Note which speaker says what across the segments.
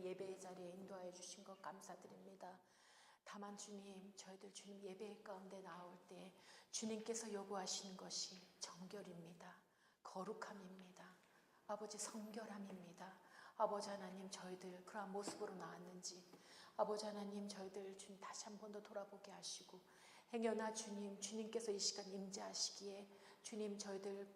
Speaker 1: 예배의 자리에 인도하여 주신 것 감사드립니다. 다만 주님, 저희들 주님 예배 가운데 나올 때 주님께서 요구하시는 것이 정결입니다. 거룩함입니다. 아버지, 성결함입니다. 아버지 하나님, 저희들 그러한 모습으로 나왔는지 아버지 하나님, 저희들 주님 다시 한 번 더 돌아보게 하시고, 행여나 주님, 주님께서 이 시간 임재하시기에 주님, 저희들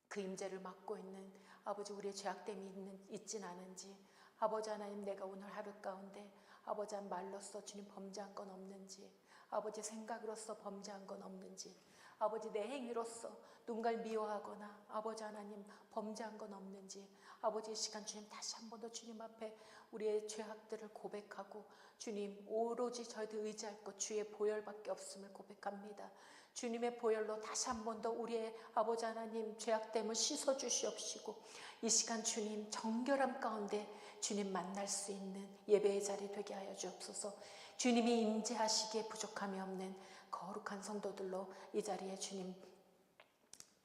Speaker 1: 그 임재를 맡고 있는 아버지, 우리의 죄악됨이 있진 않은지, 아버지 하나님, 내가 오늘 하루 가운데 아버지 한 말로써 주님 범죄한 건 없는지, 아버지 생각으로서 범죄한 건 없는지, 아버지 내 행위로서 누군가를 미워하거나 아버지 하나님 범죄한 건 없는지, 아버지 이 시간 주님 다시 한 번 더 주님 앞에 우리의 죄악들을 고백하고, 주님 오로지 저희들 의지할 것 주의 보혈밖에 없음을 고백합니다. 주님의 보혈로 다시 한 번 더 우리의 아버지 하나님 죄악됨을 씻어주시옵시고, 이 시간 주님 정결함 가운데 주님 만날 수 있는 예배의 자리 되게 하여 주옵소서. 주님이 임재하시기에 부족함이 없는 거룩한 성도들로 이 자리에 주님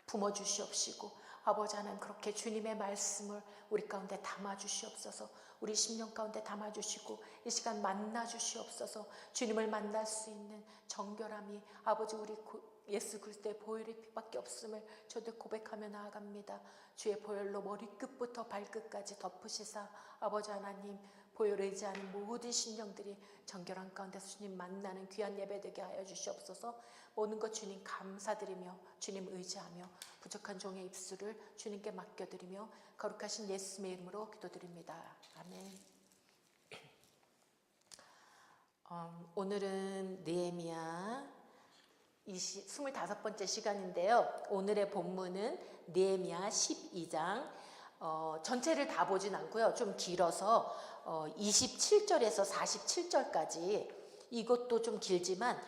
Speaker 1: 품어주시옵시고, 아버지 하나님 그렇게 주님의 말씀을 우리 가운데 담아주시옵소서. 우리 심령 가운데 담아주시고 이 시간 만나주시옵소서. 주님을 만날 수 있는 정결함이 아버지 우리 예수 그리스도의 보혈의 피밖에 없음을 저도 고백하며 나아갑니다. 주의 보혈로 머리끝부터 발끝까지 덮으시사 아버지 하나님 보혈 의지하는 모든 심령들이 정결한 가운데서 주님 만나는 귀한 예배 되게 하여 주시옵소서. 모든 것 주님 감사드리며 주님 의지하며 부족한 종의 입술을 주님께 맡겨드리며 거룩하신 예수님의 이름으로 기도드립니다. 아멘. 오늘은 느헤미야 25번째 시간인데요. 오늘의 본문은 느헤미야 12장 전체를 다 보진 않고요. 좀 길어서 27절에서 47절까지, 이것도 좀 길지만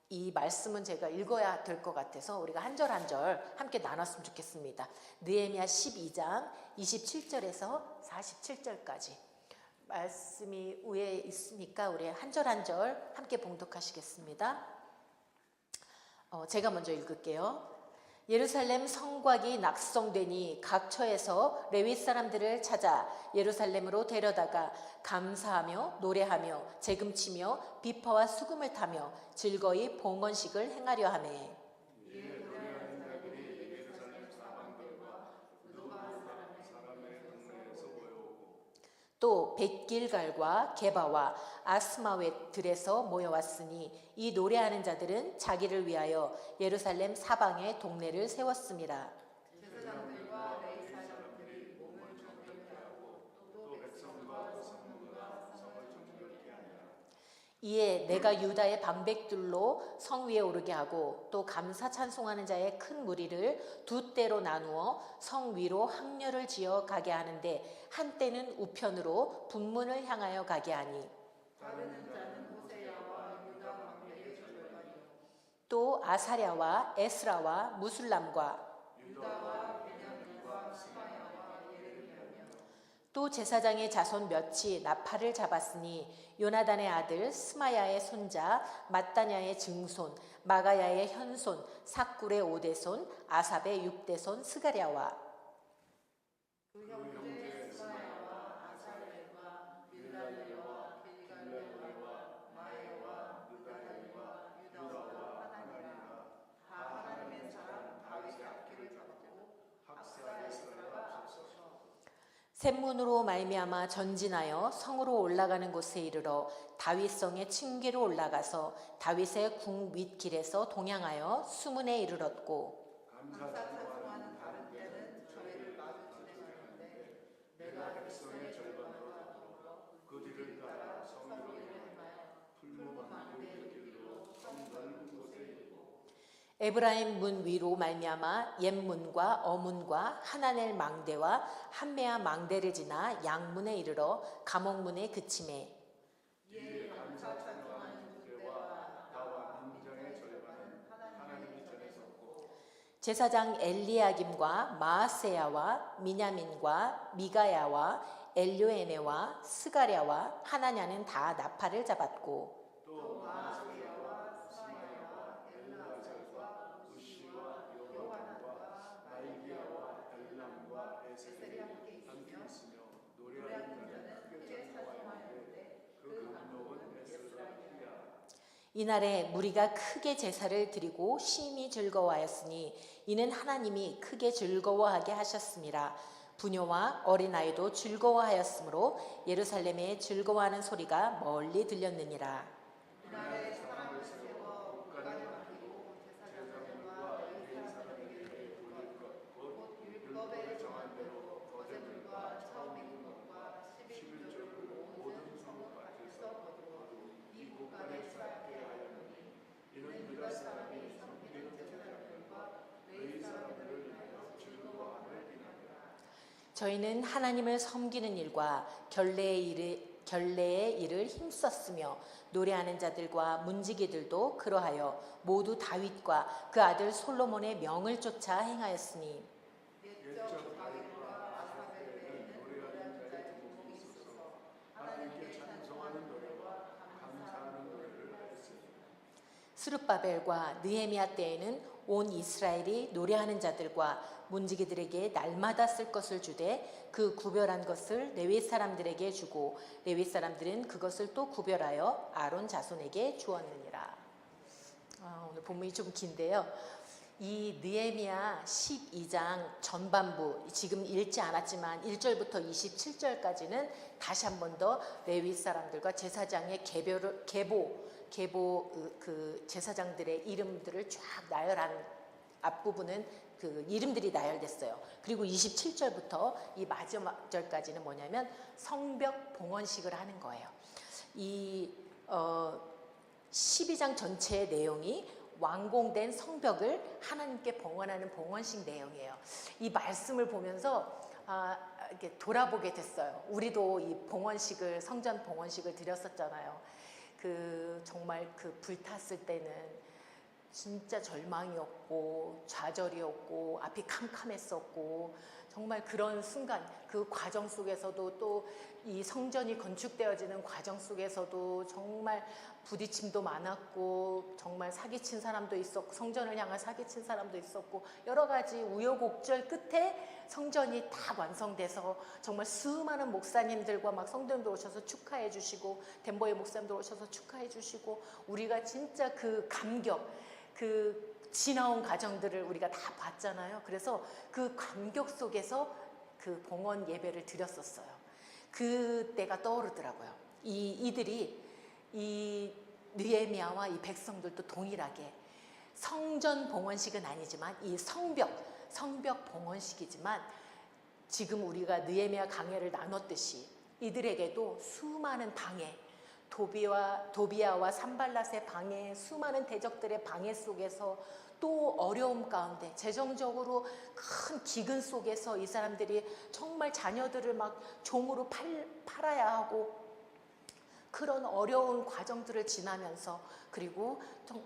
Speaker 1: 이 말씀은 제가 읽어야 될 것 같아서 우리가 한 절 한 절 함께 나눴으면 좋겠습니다. 느헤미야 12장 27절에서 47절까지 말씀이 위에 있으니까 우리 한 절 한 절 함께 봉독하시겠습니다. 제가 먼저 읽을게요. 예루살렘 성곽이 낙성되니 각 처에서 레위 사람들을 찾아 예루살렘으로 데려다가 감사하며 노래하며 재금치며 비파와 수금을 타며 즐거이 봉헌식을 행하려 하매, 또 벳길갈과 게바와 아스마웻들에서 모여왔으니 이 노래하는 자들은 자기를 위하여 예루살렘 사방에 동네를 세웠습니다. 제사장들과 레위 사람들이 몸을 정결케 하고 또 백성과 성문과 성을 정결케 하니라. 이에 내가 유다의 방백들로 성 위에 오르게 하고 또 감사 찬송하는 자의 큰 무리를 두 때로 나누어 성 위로 항렬을 지어 가게 하는데, 한때는 우편으로 분문을 향하여 가게 하니, 따르는 자는 호세야와 유다 방백의 절반이요 또 아사랴와 에스라와 무술람과 유다와 베냐민과 시마야와 예레미야며 또 제사장의 자손 몇이 나팔을 잡았으니, 요나단의 아들 스마야의 손자 마따냐의 증손 마가야의 현손 삭굴의 5대손 아삽의 6대손 스가랴와 그 형제 스마야와 아사렐과 빌랄레와 길갈레와 마에와 느다리와 유다와 하나니라. 다 하나님의 사람 다윗의 앞길을 잡고 학사의 스라가 앞서서 샘문으로 말미암아 전진하여 성으로 올라가는 곳에 이르러 다윗성의 층계로 올라가서 다윗의 궁 윗길에서 동향하여 수문에 이르렀고, 감사 찬송하는 다른 때는 저희를 마주 진행하는데 내가 백성의 절반과 더불어 그 뒤를 따라 성으로 향하여 풀무망대의 길로 성 넓은 곳에 이르고, 에브라임 문 위로 말미암아 옛문과 어문과 하나넬 망대와 한메아 망대를 지나 양문에 이르러 감옥문에 그치매, 이에 감사 찬송하는 군대와 나와 민정의 절반은 하나님의 전에 섰고, 제사장 엘리야김과 마아세야와 미냐민과 미가야와 엘요에네와 스가랴와 하나냐는 다 나팔을 잡았고, 또 마아세야와 스마야와 엘라잘과 우시와 요한과 말기야와 엘람과 에셀이 함께 있으며 노래하는 이날에 무리가 크게 제사를 드리고 심히 즐거워하였으니 이는 하나님이 크게 즐거워하게 하셨음이라. 부녀와 어린아이도 즐거워하였으므로 예루살렘에 즐거워하는 소리가 멀리 들렸느니라. 저희는 하나님을 섬기는 일과 결례의 일을 힘썼으며 노래하는 자들과 문지기들도 그러하여 모두 다윗과 그 아들 솔로몬의 명을 쫓아 행하였으니 스룹바벨과 느헤미야 때에는 온 이스라엘이 노래하는 자들과 문지기들에게 날마다 쓸 것을 주되 그 구별한 것을 레위 사람들에게 주고 레위 사람들은 그것을 또 구별하여 아론 자손에게 주었느니라. 오늘 본문이 좀 긴데요. 이 느헤미야 12장 전반부, 지금 읽지 않았지만 1절부터 27절까지는 다시 한 번 더 레위 사람들과 제사장의 계보 그 제사장들의 이름들을 쫙 나열한 앞부분은 그 이름들이 나열됐어요. 그리고 27절부터 이 마지막 절까지는 뭐냐면 성벽 봉헌식을 하는 거예요. 이 12장 전체의 내용이 완공된 성벽을 하나님께 봉헌하는 봉헌식 내용이에요. 이 말씀을 보면서 이렇게 돌아보게 됐어요. 우리도 이 봉헌식을 성전 봉헌식을 드렸었잖아요. 정말 그 불탔을 때는 진짜 절망이었고 좌절이었고 앞이 캄캄했었고 정말 그런 순간 그 과정 속에서도 또 이 성전이 건축되어지는 과정 속에서도 정말 부딪힘도 많았고 정말 사기친 사람도 있었고 성전을 향한 사기친 사람도 있었고 여러 가지 우여곡절 끝에 성전이 다 완성돼서 정말 수많은 목사님들과 막 성도님들 오셔서 축하해 주시고 덴버의 목사님들 오셔서 축하해 주시고 우리가 진짜 그 감격 그 지나온 과정들을 우리가 다 봤잖아요. 그래서 그 감격 속에서 그 봉헌 예배를 드렸었어요. 그때가 떠오르더라고요. 이들이 이 느헤미야와 이 백성들도 동일하게 성전 봉헌식은 아니지만 이 성벽 봉헌식이지만 지금 우리가 느헤미야 강해를 나눴듯이 이들에게도 수많은 방해 도비아와 산발랏의 방해, 수많은 대적들의 방해 속에서 또 어려움 가운데 재정적으로 큰 기근 속에서 이 사람들이 정말 자녀들을 막 종으로 팔아야 하고 그런 어려운 과정들을 지나면서 그리고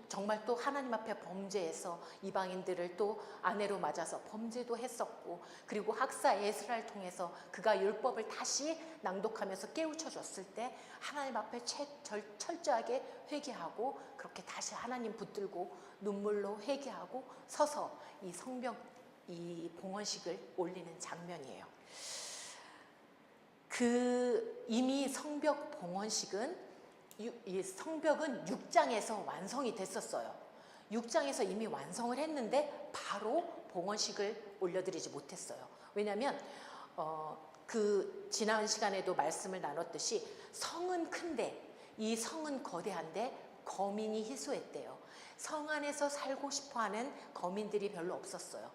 Speaker 1: 정말 또 하나님 앞에 범죄해서 이방인들을 또 아내로 맞아서 범죄도 했었고 그리고 학사 에스라를 통해서 그가 율법을 다시 낭독하면서 깨우쳐 줬을 때 하나님 앞에 철저하게 회개하고 그렇게 다시 하나님 붙들고 눈물로 회개하고 서서 이 성벽 이 봉헌식을 올리는 장면이에요. 이미 성벽 봉헌식은 이 성벽은 6장에서 완성이 됐었어요. 6장에서 이미 완성을 했는데 바로 봉헌식을 올려드리지 못했어요. 왜냐하면 지난 시간에도 말씀을 나눴듯이 성은 큰데 이 성은 거대한데 거민이 희소했대요. 성 안에서 살고 싶어하는 거민들이 별로 없었어요.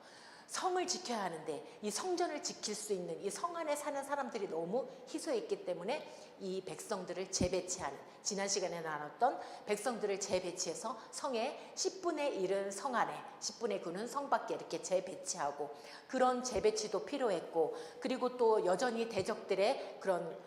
Speaker 1: 성을 지켜야 하는데 이 성전을 지킬 수 있는 이 성 안에 사는 사람들이 너무 희소했기 때문에 이 백성들을 재배치하는 지난 시간에 나눴던 백성들을 재배치해서 성의 10분의 1은 성 안에 10분의 9는 성 밖에 이렇게 재배치하고 그런 재배치도 필요했고 그리고 또 여전히 대적들의 그런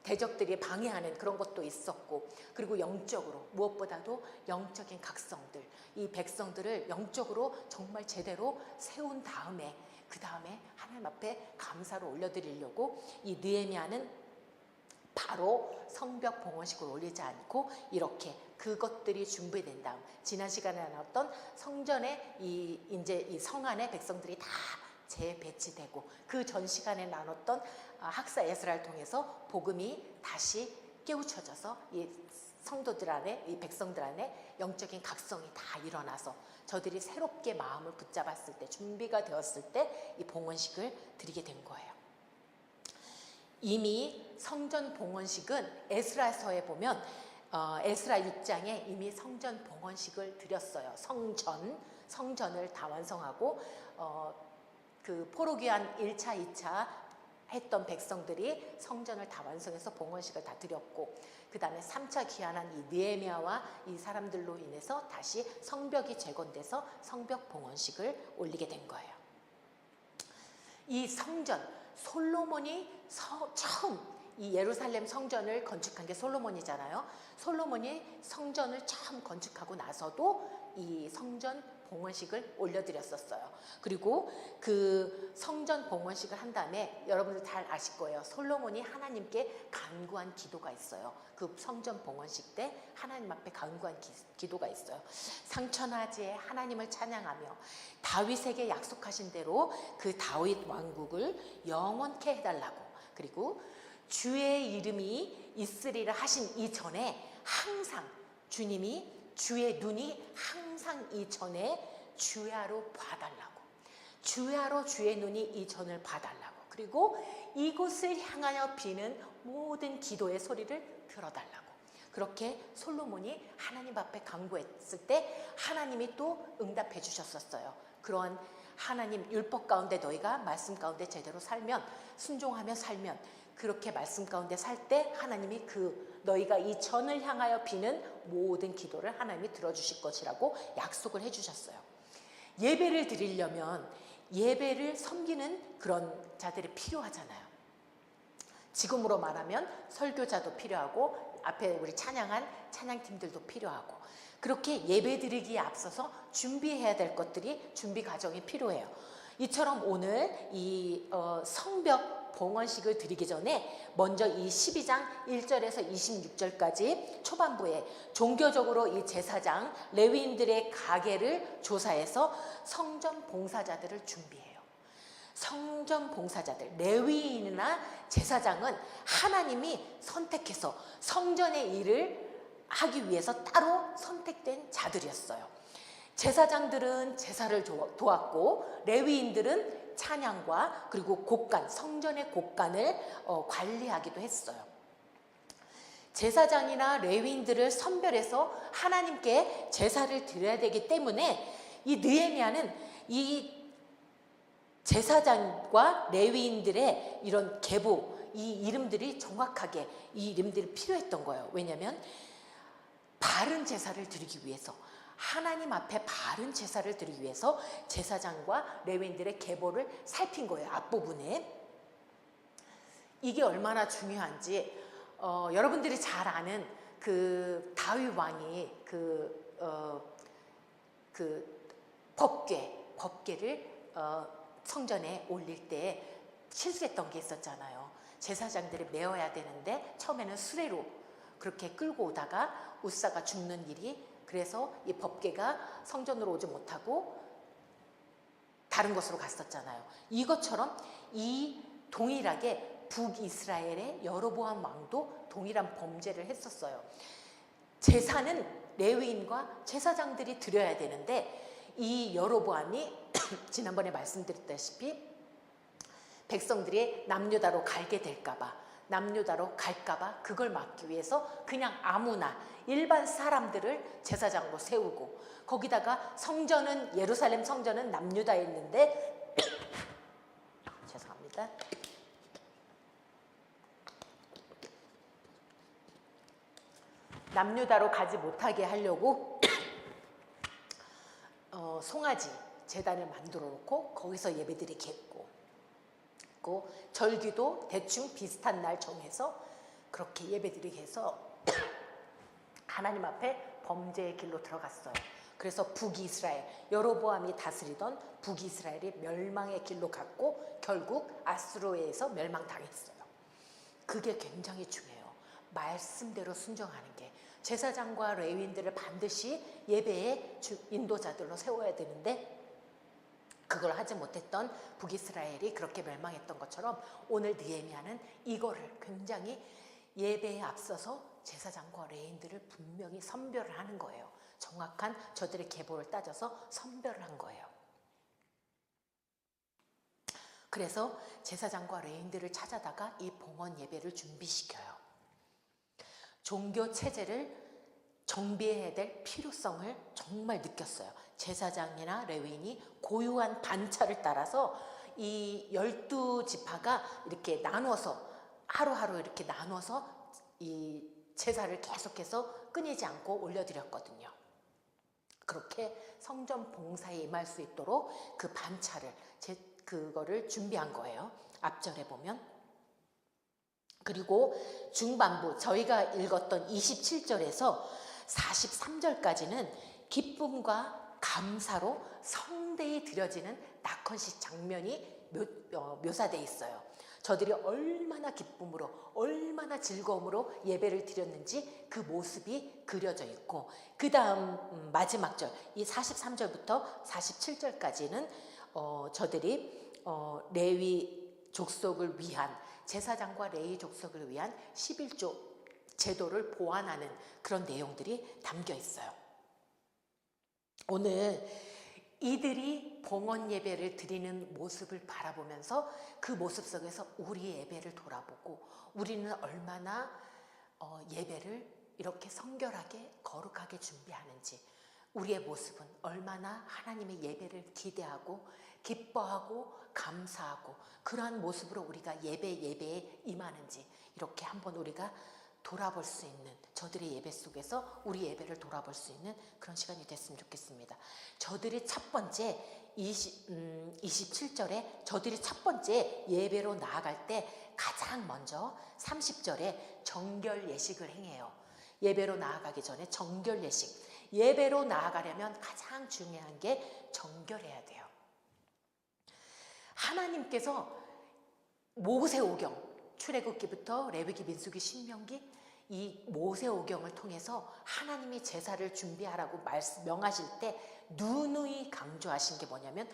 Speaker 1: 대적들이 방해하는 그런 것도 있었고 그리고 영적으로 무엇보다도 영적인 각성들 이 백성들을 영적으로 정말 제대로 세운 다음에 그 다음에 하나님 앞에 감사로 올려드리려고 이 느헤미야는 바로 성벽 봉헌식을 올리지 않고 이렇게 그것들이 준비된 다음 지난 시간에 나눴던 성전에 이제 이 성 안에 백성들이 다 재배치되고 그 전 시간에 나눴던 학사 에스라를 통해서 복음이 다시 깨우쳐져서 이 성도들 안에, 이 백성들 안에 영적인 각성이 다 일어나서 저들이 새롭게 마음을 붙잡았을 때, 준비가 되었을 때 이 봉헌식을 드리게 된 거예요. 이미 성전 봉헌식은 에스라서에 보면 에스라 6장에 이미 성전 봉헌식을 드렸어요. 성전을 다 완성하고 그 포로기한 1차, 2차 했던 백성들이 성전을 다 완성해서 봉헌식을 다 드렸고, 그 다음에 3차 귀환한 이 느헤미야와 이 사람들로 인해서 다시 성벽이 재건돼서 성벽 봉헌식을 올리게 된 거예요. 이 성전, 솔로몬이 처음 이 예루살렘 성전을 건축한 게 솔로몬이잖아요. 솔로몬이 성전을 처음 건축하고 나서도 이 성전 봉헌식을 올려드렸었어요. 그리고 그 성전 봉헌식을 한 다음에 여러분들 잘 아실 거예요. 솔로몬이 하나님께 간구한 기도가 있어요. 그 성전 봉헌식 때 하나님 앞에 간구한 기도가 있어요. 상천하지에 하나님을 찬양하며 다윗에게 약속하신 대로 그 다윗 왕국을 영원케 해달라고, 그리고 주의 이름이 있으리라 하신 이전에 항상 주님이, 주의 눈이 항상 이전에 주야로 봐달라고, 주야로 주의 눈이 이전을 봐달라고, 그리고 이곳을 향하여 비는 모든 기도의 소리를 들어달라고, 그렇게 솔로몬이 하나님 앞에 간구했을 때 하나님이 또 응답해 주셨었어요. 그러한 하나님 율법 가운데 너희가 말씀 가운데 제대로 살면, 순종하며 살면, 그렇게 말씀 가운데 살 때 하나님이 그 너희가 이 전을 향하여 비는 모든 기도를 하나님이 들어주실 것이라고 약속을 해주셨어요. 예배를 드리려면 예배를 섬기는 그런 자들이 필요하잖아요. 지금으로 말하면 설교자도 필요하고 앞에 우리 찬양한 찬양팀들도 필요하고, 그렇게 예배 드리기에 앞서서 준비해야 될 것들이, 준비 과정이 필요해요. 이처럼 오늘 이 성벽 봉헌식을 드리기 전에 먼저 이 12장 1절에서 26절까지 초반부에 종교적으로 이 제사장 레위인들의 가계를 조사해서 성전 봉사자들을 준비해요. 성전 봉사자들, 레위인이나 제사장은 하나님이 선택해서 성전의 일을 하기 위해서 따로 선택된 자들이었어요. 제사장들은 제사를 도왔고 레위인들은 찬양과 그리고 곡간, 성전의 곡간을 관리하기도 했어요. 제사장이나 레위인들을 선별해서 하나님께 제사를 드려야 되기 때문에 이 느헤미야는 이 제사장과 레위인들의 이런 계보, 이 이름들이 정확하게 이 이름들이 필요했던 거예요. 왜냐하면 바른 제사를 드리기 위해서, 하나님 앞에 바른 제사를 드리기 위해서 제사장과 레위인들의 계보를 살핀 거예요. 앞부분에. 이게 얼마나 중요한지 여러분들이 잘 아는 그 다윗 왕이 그 법궤를 성전에 올릴 때 실수했던 게 있었잖아요. 제사장들이 메어야 되는데 처음에는 수레로 그렇게 끌고 오다가 우사가 죽는 일이, 그래서 이 법궤가 성전으로 오지 못하고 다른 곳으로 갔었잖아요. 이것처럼 이 동일하게 북이스라엘의 여로보암 왕도 동일한 범죄를 했었어요. 제사는 레위인과 제사장들이 드려야 되는데 이 여로보암이 지난번에 말씀드렸다시피 백성들이 남유다로 갈게 될까봐, 남유다로 갈까봐 그걸 막기 위해서 그냥 아무나 일반 사람들을 제사장으로 세우고, 거기다가 성전은, 예루살렘 성전은 남유다에 있는데 죄송합니다. 남유다로 가지 못하게 하려고 송아지 제단을 만들어 놓고 거기서 예배드리게 했고, 절기도 대충 비슷한 날 정해서 그렇게 예배드리게 해서 하나님 앞에 범죄의 길로 들어갔어요. 그래서 북이스라엘, 여로보암이 다스리던 북이스라엘이 멸망의 길로 갔고 결국 아수르에 의해서 멸망당했어요. 그게 굉장히 중요해요. 말씀대로 순종하는 게. 제사장과 레위인들을 반드시 예배의 인도자들로 세워야 되는데 그걸 하지 못했던 북이스라엘이 그렇게 멸망했던 것처럼 오늘 느헤미야는 이거를 굉장히 예배에 앞서서 제사장과 레위인들을 분명히 선별을 하는 거예요. 정확한 저들의 계보를 따져서 선별을 한 거예요. 그래서 제사장과 레위인들을 찾아다가 이 봉헌 예배를 준비시켜요. 종교 체제를 정비해야 될 필요성을 정말 느꼈어요. 제사장이나 레위인이 고유한 반차를 따라서 이 12지파가 이렇게 나눠서 하루하루 이렇게 나눠서 이 제사를 계속해서 끊이지 않고 올려드렸거든요. 그렇게 성전 봉사에 임할 수 있도록 그 반차를 그거를 준비한 거예요. 앞절에 보면. 그리고 중반부 저희가 읽었던 27절에서 43절까지는 기쁨과 감사로 성대에 드려지는 낙헌식 장면이 묘사되어 있어요. 저들이 얼마나 기쁨으로 얼마나 즐거움으로 예배를 드렸는지 그 모습이 그려져 있고, 그 다음 마지막 절 이 43절부터 47절까지는 저들이 레위 족속을 위한, 제사장과 레위 족속을 위한 11조 제도를 보완하는 그런 내용들이 담겨 있어요. 오늘 이들이 봉헌 예배를 드리는 모습을 바라보면서 그 모습 속에서 우리의 예배를 돌아보고, 우리는 얼마나 예배를 이렇게 성결하게 거룩하게 준비하는지, 우리의 모습은 얼마나 하나님의 예배를 기대하고 기뻐하고 감사하고 그러한 모습으로 우리가 예배에 임하는지, 이렇게 한번 우리가 돌아볼 수 있는, 저들의 예배 속에서 우리 예배를 돌아볼 수 있는 그런 시간이 됐으면 좋겠습니다. 저들이 첫 번째 27절에 저들이 첫 번째 예배로 나아갈 때 가장 먼저 30절에 정결 예식을 행해요. 예배로 나아가기 전에 정결 예식. 예배로 나아가려면 가장 중요한 게 정결해야 돼요. 하나님께서 모세오경, 출애굽기부터 레위기, 민수기, 신명기, 이 모세오경을 통해서 하나님이 제사를 준비하라고 명하실 때 누누이 강조하신 게 뭐냐면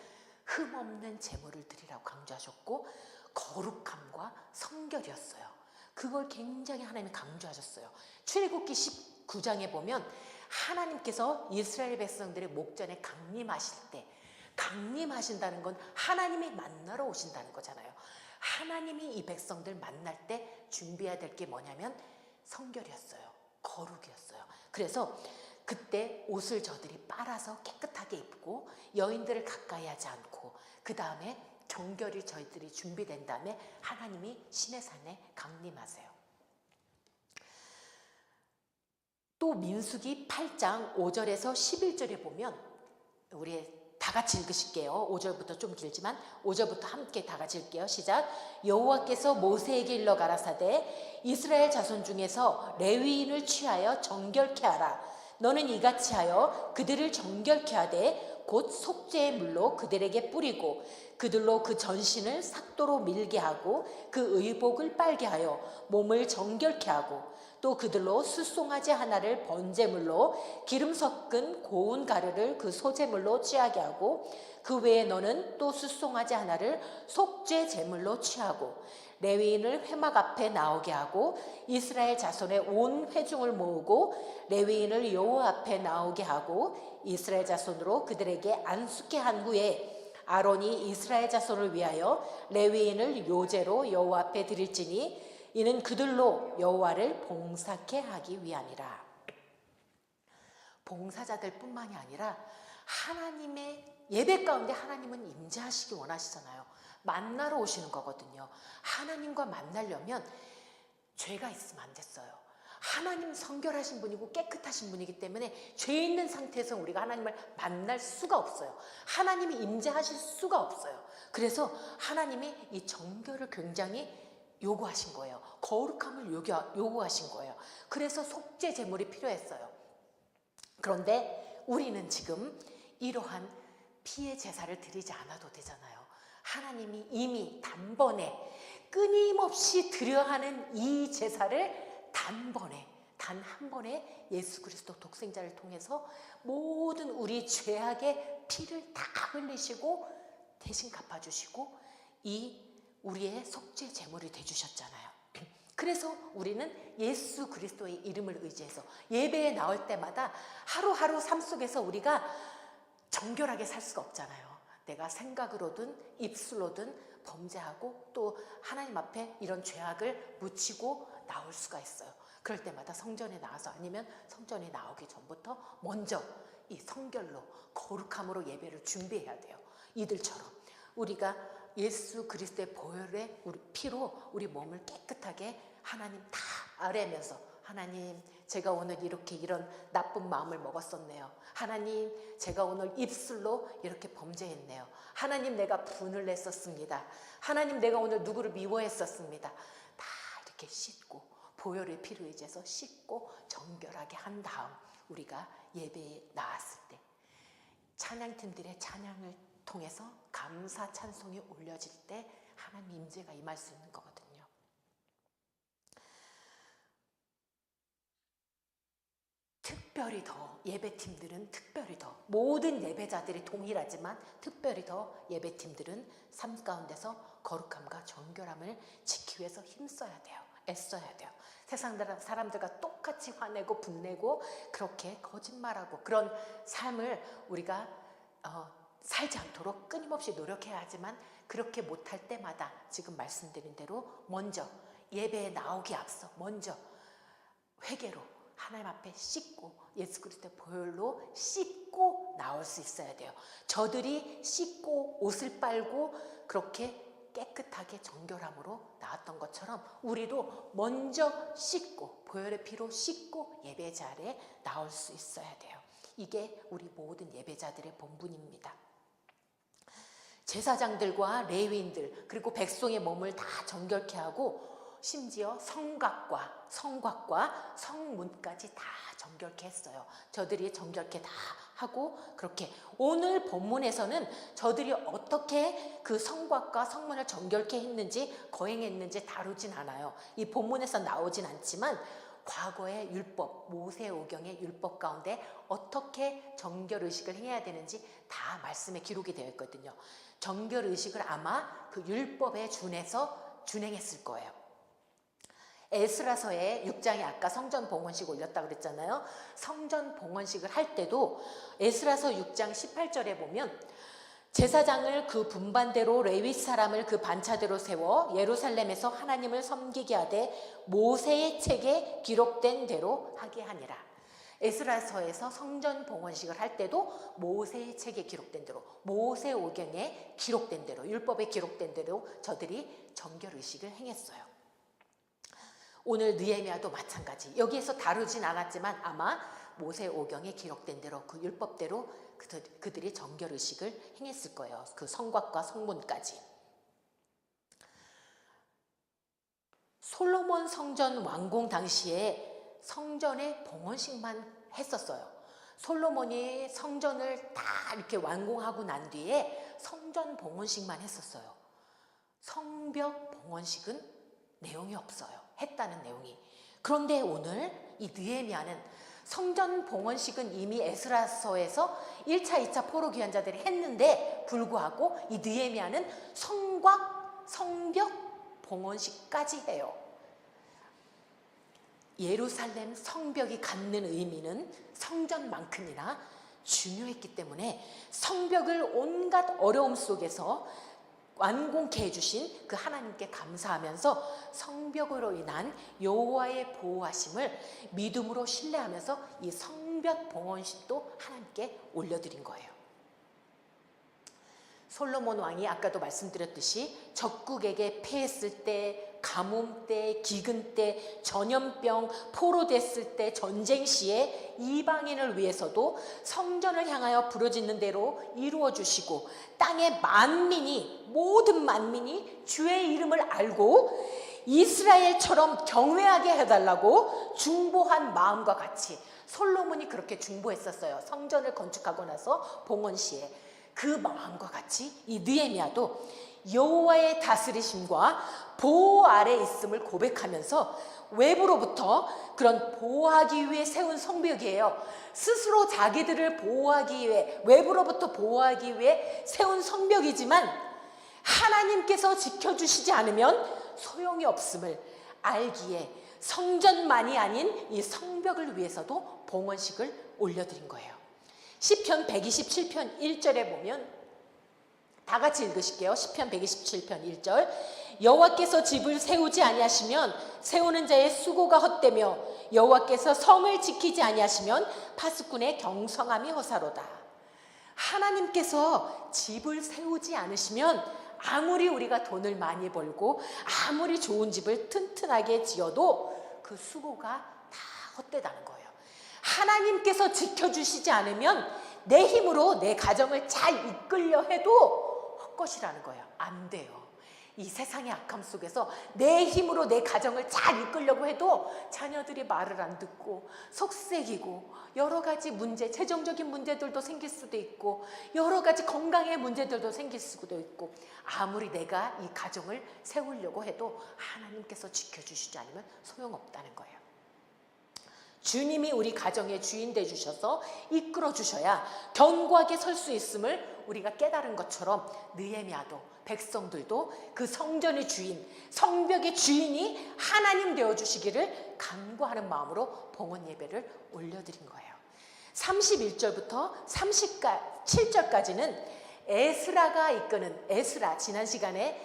Speaker 1: 흠없는 제물을 드리라고 강조하셨고, 거룩함과 성결이었어요. 그걸 굉장히 하나님이 강조하셨어요. 출애굽기 19장에 보면 하나님께서 이스라엘 백성들의 목전에 강림하실 때, 강림하신다는 건 하나님이 만나러 오신다는 거잖아요. 하나님이 이 백성들 만날 때 준비해야 될 게 뭐냐면 성결이었어요. 거룩이었어요. 그래서 그때 옷을 저들이 빨아서 깨끗하게 입고 여인들을 가까이 하지 않고, 그 다음에 정결이 저희들이 준비된 다음에 하나님이 시내산에 강림하세요. 또 민수기 8장 5절에서 11절에 보면, 우리 다 같이 읽으실게요. 5절부터 좀 길지만 5절부터 함께 다 같이 읽게요. 시작. 여호와께서 모세에게 일러 가라사대 이스라엘 자손 중에서 레위인을 취하여 정결케 하라. 너는 이같이 하여 그들을 정결케 하되 곧 속죄의 물로 그들에게 뿌리고 그들로 그 전신을 삭도로 밀게 하고 그 의복을 빨게 하여 몸을 정결케 하고 또 그들로 숫송아지 하나를 번제물로 기름 섞은 고운 가루를 그 소제물로 취하게 하고 그 외에 너는 또 숫송아지 하나를 속죄 제물로 취하고 레위인을 회막 앞에 나오게 하고 이스라엘 자손의 온 회중을 모으고 레위인을 여호와 앞에 나오게 하고 이스라엘 자손으로 그들에게 안수케 한 후에 아론이 이스라엘 자손을 위하여 레위인을 요제로 여호와 앞에 드릴지니 이는 그들로 여호와를 봉사케 하기 위함이라. 봉사자들 뿐만이 아니라 하나님의 예배 가운데 하나님은 임재하시기 원하시잖아요. 만나러 오시는 거거든요. 하나님과 만나려면 죄가 있으면 안 됐어요. 하나님 성결하신 분이고 깨끗하신 분이기 때문에 죄 있는 상태에서 우리가 하나님을 만날 수가 없어요. 하나님이 임재하실 수가 없어요. 그래서 하나님이 이 정결을 굉장히 요구하신 거예요. 거룩함을 요구하신 거예요. 그래서 속죄 제물이 필요했어요. 그런데 우리는 지금 이러한 피의 제사를 드리지 않아도 되잖아요. 하나님이 이미 단번에 끊임없이 드려야 하는 이 제사를 단번에, 단 한 번에 예수 그리스도 독생자를 통해서 모든 우리 죄악의 피를 다 흘리시고 대신 갚아주시고 이 우리의 속죄 제물이 되주셨잖아요. 그래서 우리는 예수 그리스도의 이름을 의지해서 예배에 나올 때마다 하루하루 삶 속에서 우리가 정결하게 살 수가 없잖아요. 내가 생각으로든 입술로든 범죄하고 또 하나님 앞에 이런 죄악을 묻히고 나올 수가 있어요. 그럴 때마다 성전에 나와서, 아니면 성전에 나오기 전부터 먼저 이 성결로 거룩함으로 예배를 준비해야 돼요. 이들처럼 우리가 예수 그리스도의 보혈의 우리 피로 우리 몸을 깨끗하게 하나님 다 아뢰면서, 하나님 제가 오늘 이렇게 이런 나쁜 마음을 먹었었네요. 하나님 제가 오늘 입술로 이렇게 범죄했네요. 하나님 내가 분을 냈었습니다. 하나님 내가 오늘 누구를 미워했었습니다. 다 이렇게 씻고 보혈의 피로 의지해서 씻고 정결하게 한 다음 우리가 예배에 나왔을 때 찬양팀들의 찬양을 통해서 감사 찬송이 올려질 때 하나님 임재가 임할 수 있는 거거든요. 특별히 더 예배팀들은 특별히 더, 모든 예배자들이 동일하지만 특별히 더 예배팀들은 삶 가운데서 거룩함과 정결함을 지키기 위해서 힘써야 돼요. 애써야 돼요. 세상 사람들과 똑같이 화내고 분내고 그렇게 거짓말하고 그런 삶을 우리가 살지 않도록 끊임없이 노력해야 하지만, 그렇게 못할 때마다 지금 말씀드린 대로 먼저 예배에 나오기 앞서 먼저 회개로 하나님 앞에 씻고 예수 그리스도의 보혈로 씻고 나올 수 있어야 돼요. 저들이 씻고 옷을 빨고 그렇게 깨끗하게 정결함으로 나왔던 것처럼 우리도 먼저 씻고 보혈의 피로 씻고 예배 자리에 나올 수 있어야 돼요. 이게 우리 모든 예배자들의 본분입니다. 제사장들과 레위인들 그리고 백성의 몸을 다 정결케 하고 심지어 성곽과 성문까지 다 정결케 했어요. 저들이 정결케 다 하고, 그렇게 오늘 본문에서는 저들이 어떻게 그 성곽과 성문을 정결케 했는지 거행했는지 다루진 않아요. 이 본문에서 나오진 않지만 과거의 율법, 모세오경의 율법 가운데 어떻게 정결의식을 행해야 되는지 다 말씀에 기록이 되어 있거든요. 정결의식을 아마 그 율법에 준해서 준행했을 거예요. 에스라서의 6장에 아까 성전 봉헌식 올렸다고 그랬잖아요. 성전 봉헌식을 할 때도 에스라서 6장 18절에 보면 제사장을 그 분반대로 레위 사람을 그 반차대로 세워 예루살렘에서 하나님을 섬기게 하되 모세의 책에 기록된 대로 하게 하니라. 에스라서에서 성전 봉헌식을 할 때도 모세의 책에 기록된 대로, 모세오경에 기록된 대로, 율법에 기록된 대로 저들이 정결의식을 행했어요. 오늘 느헤미야도 마찬가지. 여기에서 다루진 않았지만 아마 모세오경에 기록된 대로 그 율법대로 그들이 정결의식을 행했을 거예요. 그 성곽과 성문까지. 솔로몬 성전 완공 당시에 성전의 봉헌식만 했었어요. 솔로몬이 성전을 다 이렇게 완공하고 난 뒤에 성전 봉헌식만 했었어요. 성벽 봉헌식은 내용이 없어요. 했다는 내용이. 그런데 오늘 이 느헤미야는 성전 봉헌식은 이미 에스라서에서 1차, 2차 포로 귀환자들이 했는데 불구하고 이 느헤미야는 성곽, 성벽 봉헌식까지 해요. 예루살렘 성벽이 갖는 의미는 성전만큼이나 중요했기 때문에 성벽을 온갖 어려움 속에서 완공케 해주신 그 하나님께 감사하면서 성벽으로 인한 여호와의 보호하심을 믿음으로 신뢰하면서 이 성벽 봉헌식도 하나님께 올려드린 거예요. 솔로몬 왕이 아까도 말씀드렸듯이 적국에게 패했을 때, 가뭄 때, 기근 때, 전염병, 포로됐을 때, 전쟁 시에 이방인을 위해서도 성전을 향하여 부르짖는 대로 이루어 주시고 땅의 만민이, 모든 만민이 주의 이름을 알고 이스라엘처럼 경외하게 해달라고 중보한 마음과 같이 솔로몬이 그렇게 중보했었어요. 성전을 건축하고 나서 봉헌 시에. 그 마음과 같이 이 느헤미야도 여호와의 다스리심과 보호 아래 있음을 고백하면서 외부로부터 그런 보호하기 위해 세운 성벽이에요. 스스로 자기들을 보호하기 위해, 외부로부터 보호하기 위해 세운 성벽이지만 하나님께서 지켜주시지 않으면 소용이 없음을 알기에 성전만이 아닌 이 성벽을 위해서도 봉헌식을 올려드린 거예요. 시편 127편 1절에 보면 다 같이 읽으실게요. 시편 127편 1절. 여호와께서 집을 세우지 아니하시면 세우는 자의 수고가 헛되며 여호와께서 성을 지키지 아니하시면 파수꾼의 경성함이 허사로다. 하나님께서 집을 세우지 않으시면 아무리 우리가 돈을 많이 벌고 아무리 좋은 집을 튼튼하게 지어도 그 수고가 다 헛되다는 거예요. 하나님께서 지켜주시지 않으면 내 힘으로 내 가정을 잘 이끌려 해도 헛것이라는 거예요. 안 돼요. 이 세상의 악함 속에서 내 힘으로 내 가정을 잘 이끌려고 해도 자녀들이 말을 안 듣고 속색이고 여러 가지 문제, 재정적인 문제들도 생길 수도 있고 여러 가지 건강의 문제들도 생길 수도 있고 아무리 내가 이 가정을 세우려고 해도 하나님께서 지켜주시지 않으면 소용없다는 거예요. 주님이 우리 가정의 주인 되주셔서 이끌어 주셔야 견고하게 설 수 있음을 우리가 깨달은 것처럼 느헤미야도 백성들도 그 성전의 주인, 성벽의 주인이 하나님 되어주시기를 간구하는 마음으로 봉헌 예배를 올려드린 거예요. 31절부터 37절까지는 에스라가 이끄는, 에스라 지난 시간에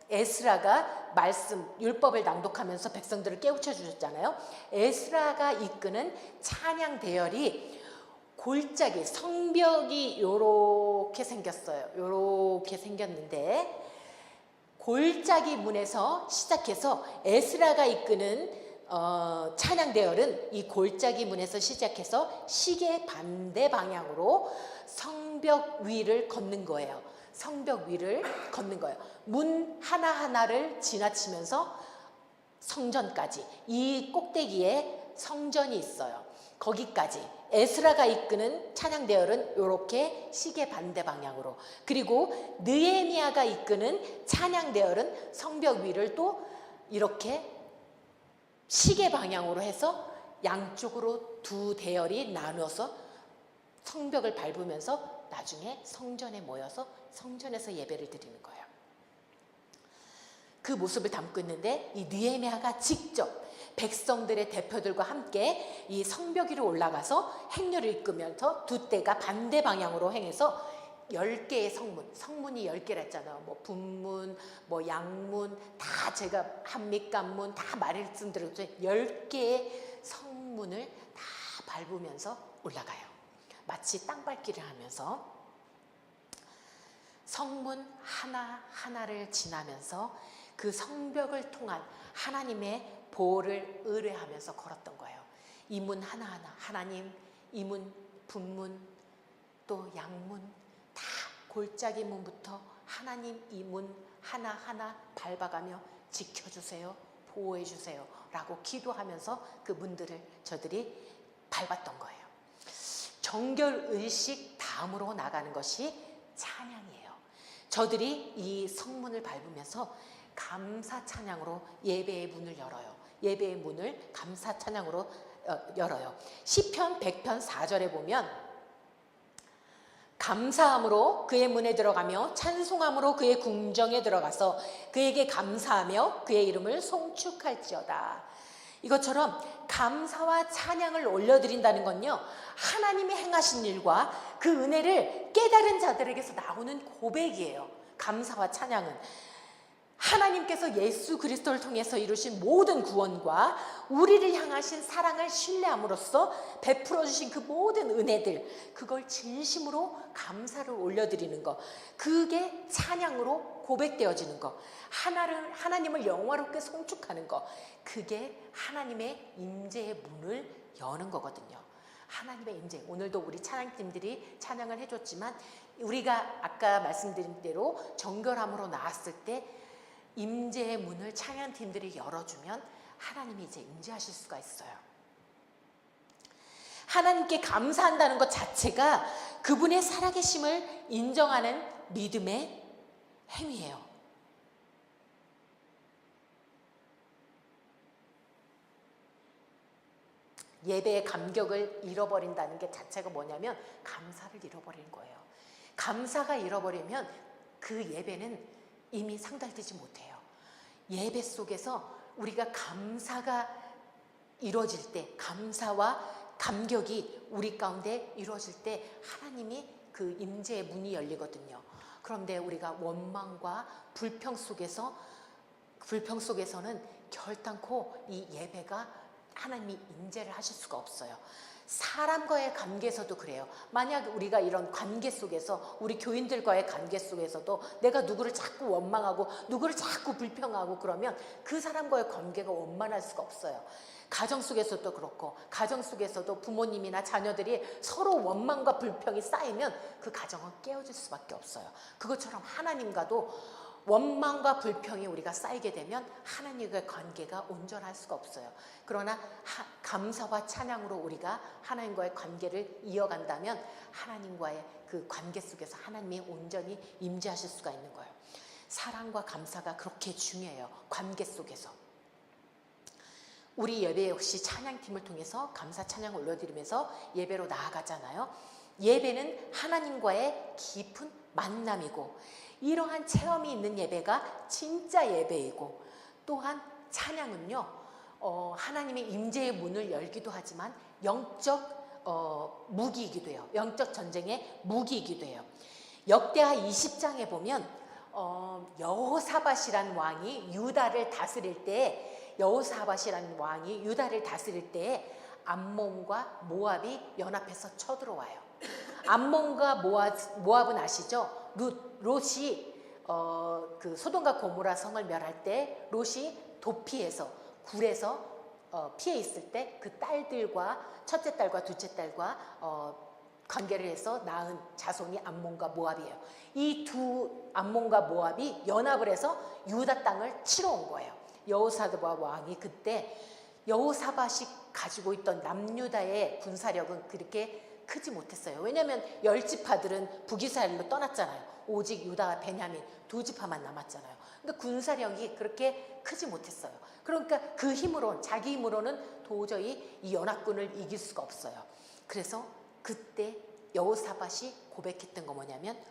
Speaker 1: 에스라가 말씀, 율법을 낭독하면서 백성들을 깨우쳐 주셨잖아요. 에스라가 이끄는 찬양 대열이 골짜기, 성벽이 요렇게 생겼어요. 요렇게 생겼는데 골짜기 문에서 시작해서 에스라가 이끄는 찬양 대열은 이 골짜기 문에서 시작해서 시계 반대 방향으로 성벽 위를 걷는 거예요. 성벽 위를 걷는 거예요. 문 하나하나를 지나치면서 성전까지, 이 꼭대기에 성전이 있어요. 거기까지 에스라가 이끄는 찬양 대열은 이렇게 시계 반대 방향으로, 그리고 느헤미야가 이끄는 찬양 대열은 성벽 위를 또 이렇게 시계 방향으로 해서 양쪽으로 두 대열이 나누어서 성벽을 밟으면서 나중에 성전에 모여서 성전에서 예배를 드리는 거예요. 그 모습을 담고 있는데 이 느헤미야가 직접 백성들의 대표들과 함께 이 성벽 위로 올라가서 행렬을 이끌면서 두 떼가 반대 방향으로 행해서 10개의 성문이 10개라 했잖아요. 뭐 분문, 뭐 양문, 다 제가 한밑간문 다 말씀드렸죠. 10개의 성문을 다 밟으면서 올라가요. 마치 땅밟기를 하면서 성문 하나하나를 지나면서 그 성벽을 통한 하나님의 보호를 의뢰하면서 걸었던 거예요. 이 문 하나하나, 하나님, 이 문, 분문, 또 양문, 다 골짜기 문부터 하나님 이 문 하나하나 밟아가며 지켜주세요, 보호해주세요 라고 기도하면서 그 문들을 저들이 밟았던 거예요. 정결의식 다음으로 나가는 것이 찬양이에요. 저들이 이 성문을 밟으면서 감사 찬양으로 예배의 문을 열어요. 예배의 문을 감사 찬양으로 열어요. 시편 100편 4절에 보면 감사함으로 그의 문에 들어가며 찬송함으로 그의 궁정에 들어가서 그에게 감사하며 그의 이름을 송축할지어다. 이것처럼 감사와 찬양을 올려드린다는 건요, 하나님이 행하신 일과 그 은혜를 깨달은 자들에게서 나오는 고백이에요. 감사와 찬양은 하나님께서 예수 그리스도를 통해서 이루신 모든 구원과 우리를 향하신 사랑을 신뢰함으로써 베풀어 주신 그 모든 은혜들, 그걸 진심으로 감사를 올려드리는 것, 그게 찬양으로 고백되어지는 것, 하나님을 영화롭게 송축하는 것, 그게 하나님의 임재의 문을 여는 거거든요. 하나님의 임재, 오늘도 우리 찬양팀들이 찬양을 해줬지만 우리가 아까 말씀드린 대로 정결함으로 나왔을 때 임재의 문을 찬양팀들이 열어주면 하나님이 이제 임재하실 수가 있어요. 하나님께 감사한다는 것 자체가 그분의 살아계심을 인정하는 믿음의 행위예요. 예배의 감격을 잃어버린다는 게 자체가 뭐냐면 감사를 잃어버리는 거예요. 감사가 잃어버리면 그 예배는 이미 상달되지 못해요. 예배 속에서 우리가 감사가 이루어질 때, 감사와 감격이 우리 가운데 이루어질 때 하나님이 그 임재의 문이 열리거든요. 그런데 우리가 원망과 불평 속에서는 결단코 이 예배가 하나님이 임재를 하실 수가 없어요. 사람과의 관계에서도 그래요. 만약 우리가 이런 관계 속에서, 우리 교인들과의 관계 속에서도 내가 누구를 자꾸 원망하고 누구를 자꾸 불평하고 그러면 그 사람과의 관계가 원만할 수가 없어요. 가정 속에서도 그렇고, 가정 속에서도 부모님이나 자녀들이 서로 원망과 불평이 쌓이면 그 가정은 깨어질 수밖에 없어요. 그것처럼 하나님과도 원망과 불평이 우리가 쌓이게 되면 하나님과의 관계가 온전할 수가 없어요. 그러나 감사와 찬양으로 우리가 하나님과의 관계를 이어간다면 하나님과의 그 관계 속에서 하나님이 온전히 임재하실 수가 있는 거예요. 사랑과 감사가 그렇게 중요해요. 관계 속에서. 우리 예배 역시 찬양팀을 통해서 감사 찬양 올려드리면서 예배로 나아가잖아요. 예배는 하나님과의 깊은 만남이고, 이러한 체험이 있는 예배가 진짜 예배이고, 또한 찬양은요 하나님의 임재의 문을 열기도 하지만 영적 무기이기도 해요. 영적 전쟁의 무기이기도 해요. 역대하 20장에 보면 여호사밧이란 왕이 유다를 다스릴 때, 암몬과 모압이 연합해서 쳐들어와요. 암몬과 모압은 아시죠? 롯이 그 소돔과 고모라 성을 멸할 때 롯이 도피해서 굴에서 피해 있을 때 그 딸들과, 첫째 딸과 둘째 딸과 관계를 해서 낳은 자손이 암몬과 모압이에요. 이 두 암몬과 모압이 연합을 해서 유다 땅을 치러 온 거예요. 여호사밧 왕이 그때, 여호사밧이 가지고 있던 남유다의 군사력은 그렇게 크지 못했어요. 왜냐하면 10지파들은 북이스라엘로 떠났잖아요. 오직 유다와 베냐민 두 지파만 남았잖아요. 그러니까 군사력이 그렇게 크지 못했어요. 그러니까 그 힘으로는, 자기 힘으로는 도저히 이 연합군을 이길 수가 없어요. 그래서 그때 여호사밧이 고백했던 거 뭐냐면,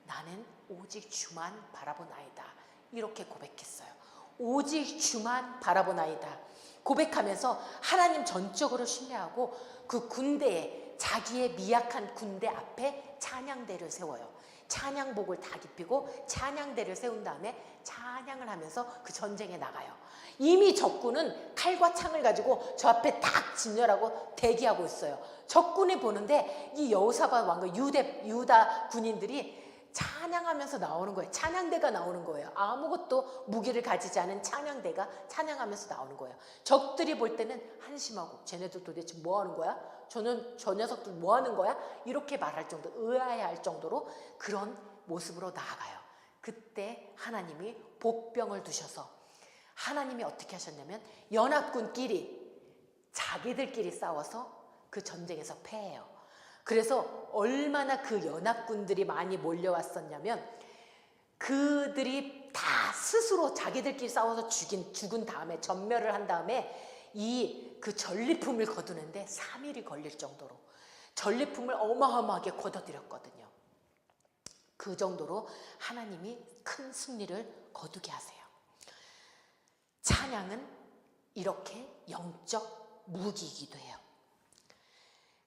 Speaker 1: 나는 오직 주만 바라보나이다, 이렇게 고백했어요. 오직 주만 바라보나이다 고백하면서 하나님 전적으로 신뢰하고 그 군대에, 자기의 미약한 군대 앞에 찬양대를 세워요. 찬양복을 다 입히고 찬양대를 세운 다음에 찬양을 하면서 그 전쟁에 나가요. 이미 적군은 칼과 창을 가지고 저 앞에 딱 진열하고 대기하고 있어요. 적군이 보는데 이 여호사밧 왕과 유다 군인들이 찬양하면서 나오는 거예요. 찬양대가 나오는 거예요. 아무것도 무기를 가지지 않은 찬양대가 찬양하면서 나오는 거예요. 적들이 볼 때는 한심하고, 쟤네들 도대체 뭐 하는 거야? 저 녀석들 뭐 하는 거야? 이렇게 말할 정도, 의아해할 정도로 그런 모습으로 나아가요. 그때 하나님이 복병을 두셔서, 하나님이 어떻게 하셨냐면 연합군끼리, 자기들끼리 싸워서 그 전쟁에서 패해요. 그래서 얼마나 그 연합군들이 많이 몰려왔었냐면, 그들이 다 스스로 자기들끼리 싸워서 죽은 다음에, 전멸을 한 다음에 그 전리품을 거두는데 3일이 걸릴 정도로 전리품을 어마어마하게 거둬들였거든요. 그 정도로 하나님이 큰 승리를 거두게 하세요. 찬양은 이렇게 영적 무기이기도 해요.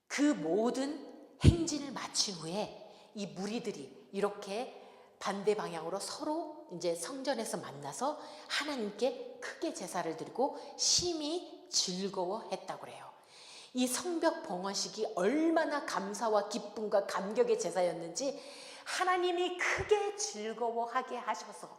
Speaker 1: 그 모든 행진을 마친 후에 이 무리들이 이렇게 반대 방향으로 서로 이제 성전에서 만나서 하나님께 크게 제사를 드리고 심히 즐거워했다고 그래요. 이 성벽 봉헌식이 얼마나 감사와 기쁨과 감격의 제사였는지 하나님이 크게 즐거워하게 하셔서,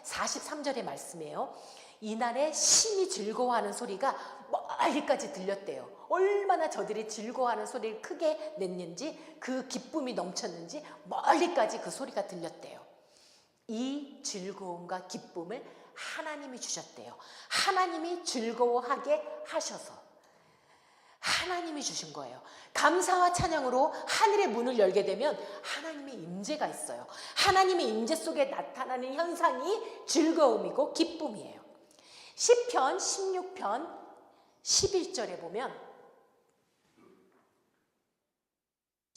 Speaker 1: 43절의 말씀이에요. 이날에 심히 즐거워하는 소리가 멀리까지 들렸대요. 얼마나 저들이 즐거워하는 소리를 크게 냈는지, 그 기쁨이 넘쳤는지 멀리까지 그 소리가 들렸대요. 이 즐거움과 기쁨을 하나님이 주셨대요. 하나님이 즐거워하게 하셔서 하나님이 주신 거예요. 감사와 찬양으로 하늘의 문을 열게 되면 하나님의 임재가 있어요. 하나님의 임재 속에 나타나는 현상이 즐거움이고 기쁨이에요. 시편 16편 11절에 보면,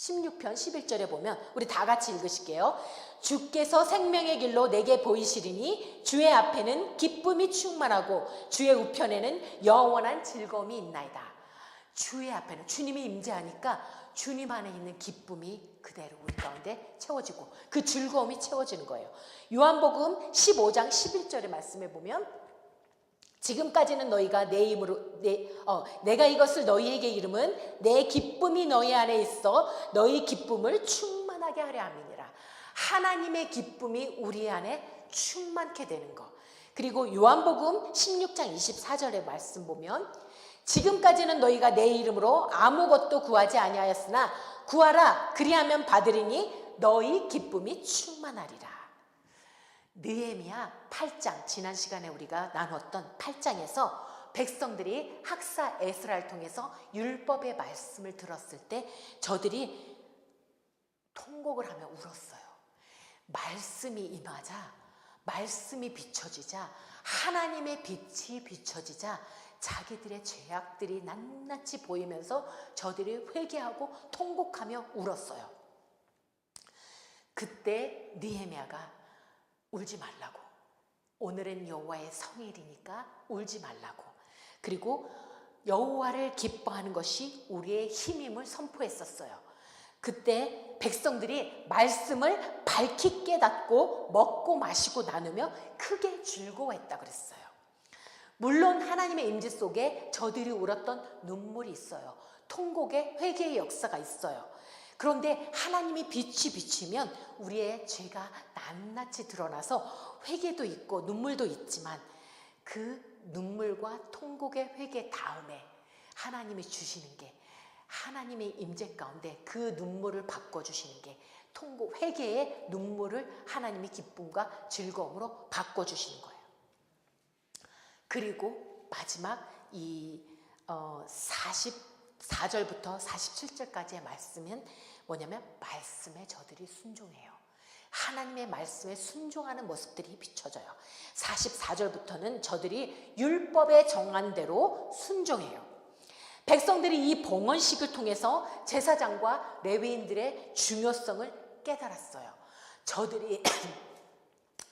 Speaker 1: 16편 11절에 보면 우리 다 같이 읽으실게요. 주께서 생명의 길로 내게 보이시리니 주의 앞에는 기쁨이 충만하고 주의 우편에는 영원한 즐거움이 있나이다. 주의 앞에는 주님이 임재하니까 주님 안에 있는 기쁨이 그대로 우리 가운데 채워지고 그 즐거움이 채워지는 거예요. 요한복음 15장 11절의 말씀에 보면 지금까지는 너희가 내가 이것을 너희에게 이름은 내 기쁨이 너희 안에 있어 너희 기쁨을 충만하게 하려 함이니라. 하나님의 기쁨이 우리 안에 충만케 되는 것. 그리고 요한복음 16장 24절의 말씀 보면 지금까지는 너희가 내 이름으로 아무것도 구하지 아니하였으나 구하라 그리하면 받으리니 너희 기쁨이 충만하리라. 느헤미야 8장, 지난 시간에 우리가 나눴던 8장에서 백성들이 학사 에스라를 통해서 율법의 말씀을 들었을 때 저들이 통곡을 하며 울었어요. 말씀이 임하자, 말씀이 비춰지자, 하나님의 빛이 비춰지자 자기들의 죄악들이 낱낱이 보이면서 저들이 회개하고 통곡하며 울었어요. 그때 느헤미야가 울지 말라고, 오늘은 여호와의 성일이니까 울지 말라고, 그리고 여호와를 기뻐하는 것이 우리의 힘임을 선포했었어요. 그때 백성들이 말씀을 밝히 깨닫고 먹고 마시고 나누며 크게 즐거워했다 그랬어요. 물론 하나님의 임재 속에 저들이 울었던 눈물이 있어요. 통곡의 회개의 역사가 있어요. 그런데 하나님이 빛이 비치면 우리의 죄가 낱낱이 드러나서 회개도 있고 눈물도 있지만 그 눈물과 통곡의 회개 다음에 하나님이 주시는 게, 하나님의 임재 가운데 그 눈물을 바꿔주시는 게 통곡, 회개의 눈물을 하나님이 기쁨과 즐거움으로 바꿔주시는 거예요. 그리고 마지막 이 44절부터 47절까지의 말씀은 뭐냐면 말씀에 저들이 순종해요. 하나님의 말씀에 순종하는 모습들이 비춰져요. 44절부터는 저들이 율법에 정한 대로 순종해요. 백성들이 이 봉헌식을 통해서 제사장과 레위인들의 중요성을 깨달았어요. 저들이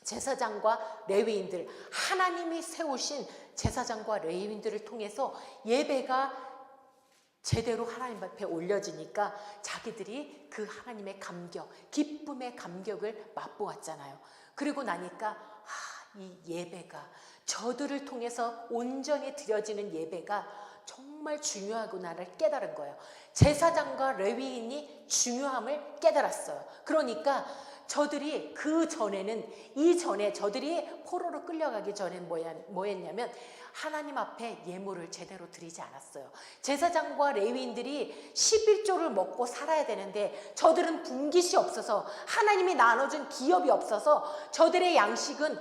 Speaker 1: 제사장과 레위인들, 하나님이 세우신 제사장과 레위인들을 통해서 예배가 제대로 하나님 앞에 올려지니까 자기들이 그 하나님의 감격, 기쁨의 감격을 맛보았잖아요. 그리고 나니까 이 예배가, 저들을 통해서 온전히 드려지는 예배가 정말 중요하구나를 깨달은 거예요. 제사장과 레위인이 중요함을 깨달았어요. 그러니까 저들이 그 전에는, 이전에 저들이 포로로 끌려가기 전엔 뭐 했냐면 하나님 앞에 예물을 제대로 드리지 않았어요. 제사장과 레위인들이 11조를 먹고 살아야 되는데 저들은 분깃이 없어서, 하나님이 나눠준 기업이 없어서 저들의 양식은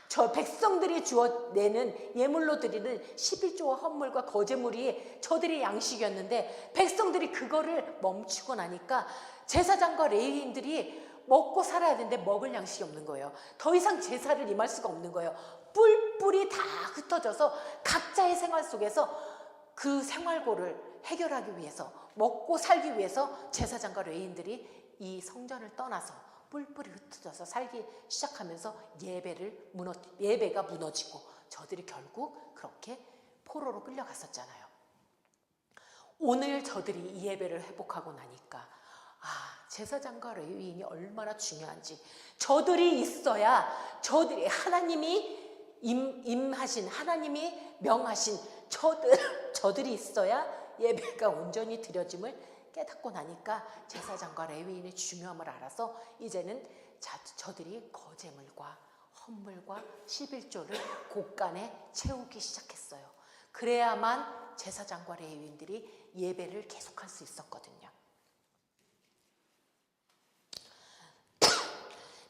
Speaker 1: 저 백성들이 주어내는 예물로 드리는 11조와 헌물과 거제물이 저들의 양식이었는데 백성들이 그거를 멈추고 나니까 제사장과 레위인들이 먹고 살아야 되는데 먹을 양식이 없는 거예요. 더 이상 제사를 임할 수가 없는 거예요. 뿔뿔이 다 흩어져서 각자의 생활 속에서 그 생활고를 해결하기 위해서, 먹고 살기 위해서 제사장과 레위인들이 이 성전을 떠나서 뿔뿔이 흩어져서 살기 시작하면서 예배가 무너지고 저들이 결국 그렇게 포로로 끌려갔었잖아요. 오늘 저들이 이 예배를 회복하고 나니까 제사장과 레위인이 얼마나 중요한지, 저들이 있어야, 저들이 하나님이 임하신, 하나님이 명하신 저들이 있어야 예배가 온전히 드려짐을 깨닫고 나니까 제사장과 레위인의 중요함을 알아서 이제는 저들이 거제물과 헌물과 11조를 곳간에 채우기 시작했어요. 그래야만 제사장과 레위인들이 예배를 계속할 수 있었거든요.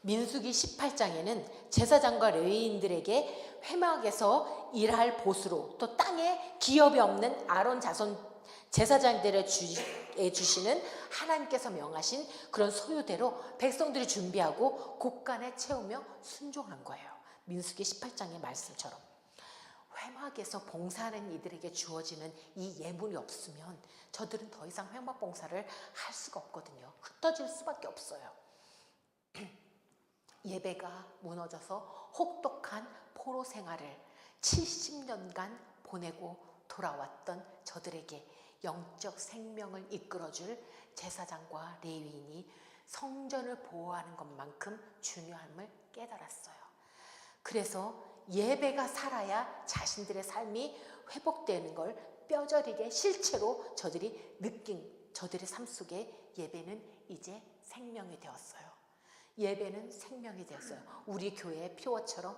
Speaker 1: 민수기 18장에는 제사장과 레위인들에게 회막에서 일할 보수로, 또 땅에 기업이 없는 아론 자손 제사장들에 주시는 하나님께서 명하신 그런 소유대로 백성들이 준비하고 곳간에 채우며 순종한 거예요. 민수기 18장의 말씀처럼 회막에서 봉사하는 이들에게 주어지는 이 예물이 없으면 저들은 더 이상 회막 봉사를 할 수가 없거든요. 흩어질 수밖에 없어요. 예배가 무너져서 혹독한 포로 생활을 70년간 보내고 돌아왔던 저들에게 영적 생명을 이끌어줄 제사장과 레위인이 성전을 보호하는 것만큼 중요함을 깨달았어요. 그래서 예배가 살아야 자신들의 삶이 회복되는 걸 뼈저리게 실체로 저들이 느낀 저들의 삶 속에 예배는 이제 생명이 되었어요. 예배는 생명이 되었어요. 우리 교회의 표어처럼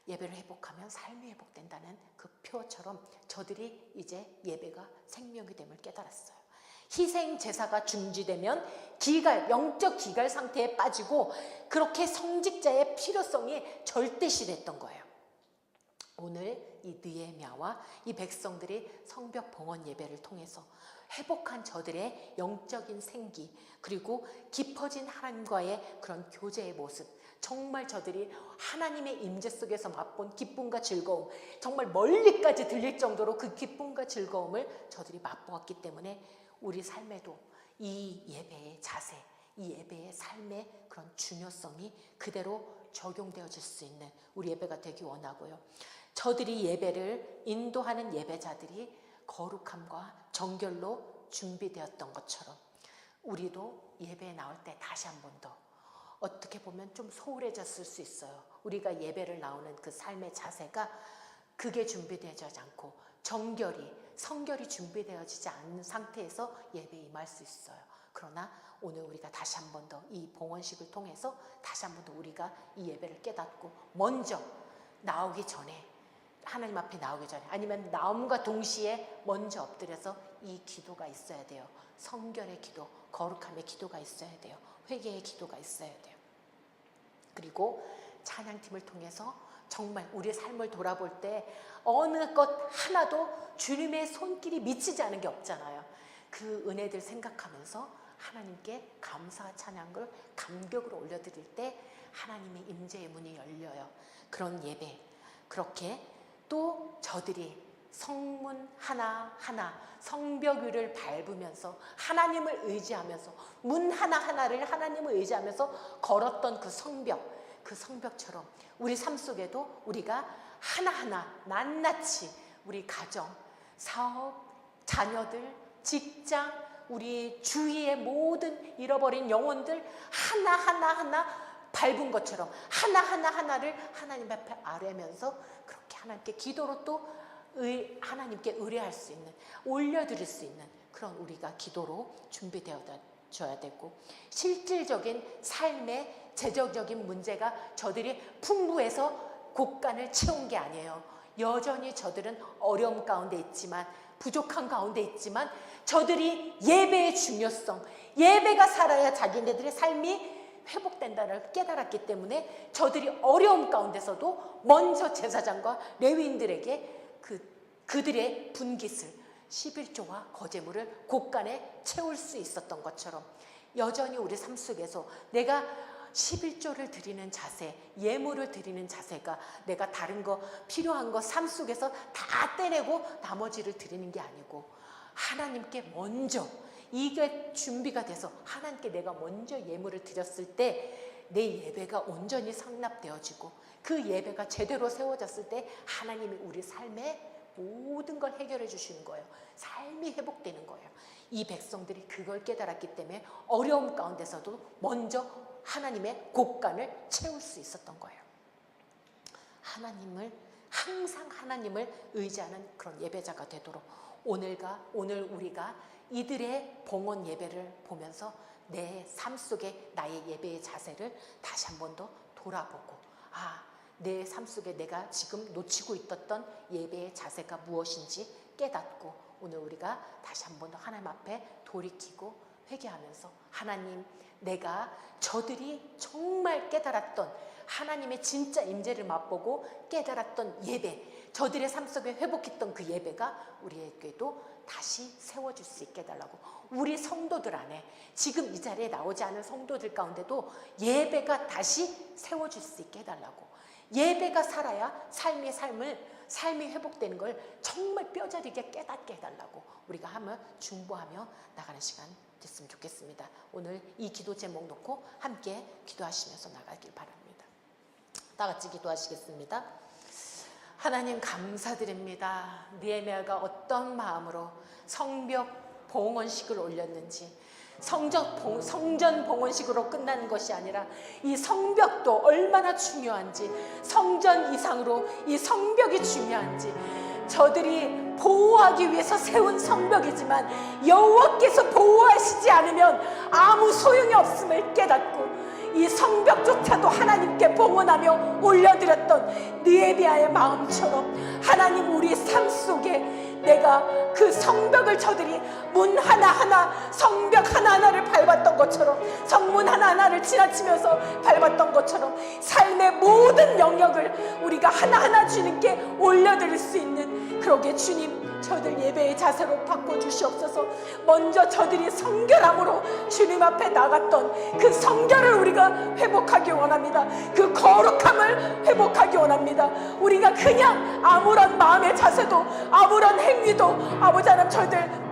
Speaker 1: 예배를 회복하면 삶이 회복된다는 그 표어처럼 저들이 이제 예배가 생명이 됨을 깨달았어요. 희생 제사가 중지되면 영적 기갈 상태에 빠지고 그렇게 성직자의 필요성이 절대시됐던 거예요. 오늘 이 느헤미야와 이 백성들이 성벽 봉헌 예배를 통해서 회복한 저들의 영적인 생기, 그리고 깊어진 하나님과의 그런 교제의 모습, 정말 저들이 하나님의 임재 속에서 맛본 기쁨과 즐거움, 정말 멀리까지 들릴 정도로 그 기쁨과 즐거움을 저들이 맛보았기 때문에 우리 삶에도 이 예배의 자세, 이 예배의 삶의 그런 중요성이 그대로 적용되어질 수 있는 우리 예배가 되기 원하고요. 저들이 예배를 인도하는 예배자들이 거룩함과 정결로 준비되었던 것처럼 우리도 예배에 나올 때 다시 한 번 더 어떻게 보면 좀 소홀해졌을 수 있어요. 우리가 예배를 나오는 그 삶의 자세가 그게 준비되어지지 않고 성결이 준비되어지지 않는 상태에서 예배에 임할 수 있어요. 그러나 오늘 우리가 다시 한 번 더 이 봉헌식을 통해서 다시 한 번 더 우리가 이 예배를 깨닫고 먼저 나오기 전에, 하나님 앞에 나오기 전에, 아니면 나옴과 동시에 먼저 엎드려서 이 기도가 있어야 돼요. 성결의 기도, 거룩함의 기도가 있어야 돼요. 회개의 기도가 있어야 돼요. 그리고 찬양팀을 통해서 정말 우리의 삶을 돌아볼 때 어느 것 하나도 주님의 손길이 미치지 않은 게 없잖아요. 그 은혜들 생각하면서 하나님께 감사 찬양을 감격으로 올려드릴 때 하나님의 임재의 문이 열려요. 그런 예배, 그렇게 또 저들이 성문 하나하나 성벽 위를 밟으면서 하나님을 의지하면서 문 하나하나를 하나님을 의지하면서 걸었던 그 성벽처럼 우리 삶 속에도 우리가 하나하나 낱낱이 우리 가정, 사업, 자녀들, 직장, 우리 주위의 모든 잃어버린 영혼들 하나하나 밟은 것처럼 하나하나를 하나님 앞에 아뢰면서 그렇게 하나님께 기도로 또 하나님께 의뢰할 수 있는, 올려드릴 수 있는 그런 우리가 기도로 준비되어져야 되고, 실질적인 삶의 재정적인 문제가 저들이 풍부해서 곳간을 채운 게 아니에요. 여전히 저들은 어려움 가운데 있지만, 부족한 가운데 있지만 저들이 예배의 중요성, 예배가 살아야 자기네들의 삶이 회복된다는 걸 깨달았기 때문에 저들이 어려움 가운데서도 먼저 제사장과 레위인들에게 그들의 분깃을 11조와 거제물을 곳간에 채울 수 있었던 것처럼 여전히 우리 삶 속에서 내가 11조를 드리는 자세, 예물을 드리는 자세가 내가 다른 거 필요한 거 삶 속에서 다 떼내고 나머지를 드리는 게 아니고 하나님께 먼저 이게 준비가 돼서 하나님께 내가 먼저 예물을 드렸을 때 내 예배가 온전히 상납되어지고 그 예배가 제대로 세워졌을 때 하나님이 우리 삶에 모든 걸 해결해 주시는 거예요. 삶이 회복되는 거예요. 이 백성들이 그걸 깨달았기 때문에 어려움 가운데서도 먼저 하나님의 곳간을 채울 수 있었던 거예요. 항상 하나님을 의지하는 그런 예배자가 되도록 오늘 우리가 이들의 봉헌 예배를 보면서 내 삶 속에 나의 예배의 자세를 다시 한 번 더 돌아보고, 내 삶 속에 내가 지금 놓치고 있었던 예배의 자세가 무엇인지 깨닫고 오늘 우리가 다시 한 번 더 하나님 앞에 돌이키고 회개하면서 하나님, 내가 저들이 정말 깨달았던 하나님의 진짜 임재를 맛보고 깨달았던 예배, 저들의 삶 속에 회복했던 그 예배가 우리에게도 다시 세워질 수 있게 해달라고, 우리 성도들 안에 지금 이 자리에 나오지 않은 성도들 가운데도 예배가 다시 세워질 수 있게 해달라고, 예배가 살아야 삶이 회복되는 걸 정말 뼈저리게 깨닫게 해달라고 우리가 한번 중보하며 나가는 시간 됐으면 좋겠습니다. 오늘 이 기도 제목 놓고 함께 기도하시면서 나가길 바랍니다. 다 같이 기도하시겠습니다. 하나님 감사드립니다. 느헤미야가 어떤 마음으로 성벽 봉헌식을 올렸는지, 성전 봉헌식으로 끝나는 것이 아니라 이 성벽도 얼마나 중요한지, 성전 이상으로 이 성벽이 중요한지, 저들이 보호하기 위해서 세운 성벽이지만 여호와께서 보호하시지 않으면 아무 소용이 없음을 깨닫고 이 성벽조차도 하나님께 봉헌하며 올려드렸던 느헤미야의 마음처럼 하나님 우리 삶 속에 내가 그 성벽을 저들이 문 하나하나 성벽 하나하나를 밟았던 것처럼, 성문 하나하나를 지나치면서 밟았던 것처럼 삶의 모든 영역을 우리가 하나하나 주님께 올려드릴 수 있는, 그러게 주님 저들 예배의 자세로 바꿔주시옵소서. 먼저 저들이 성결함으로 주님 앞에 나갔던 그 성결을 우리가 회복하기 원합니다. 그 거룩함을 회복하기 원합니다. 우리가 그냥 아무런 마음의 자세도 아무런 행위도 아버지 하나님 저희들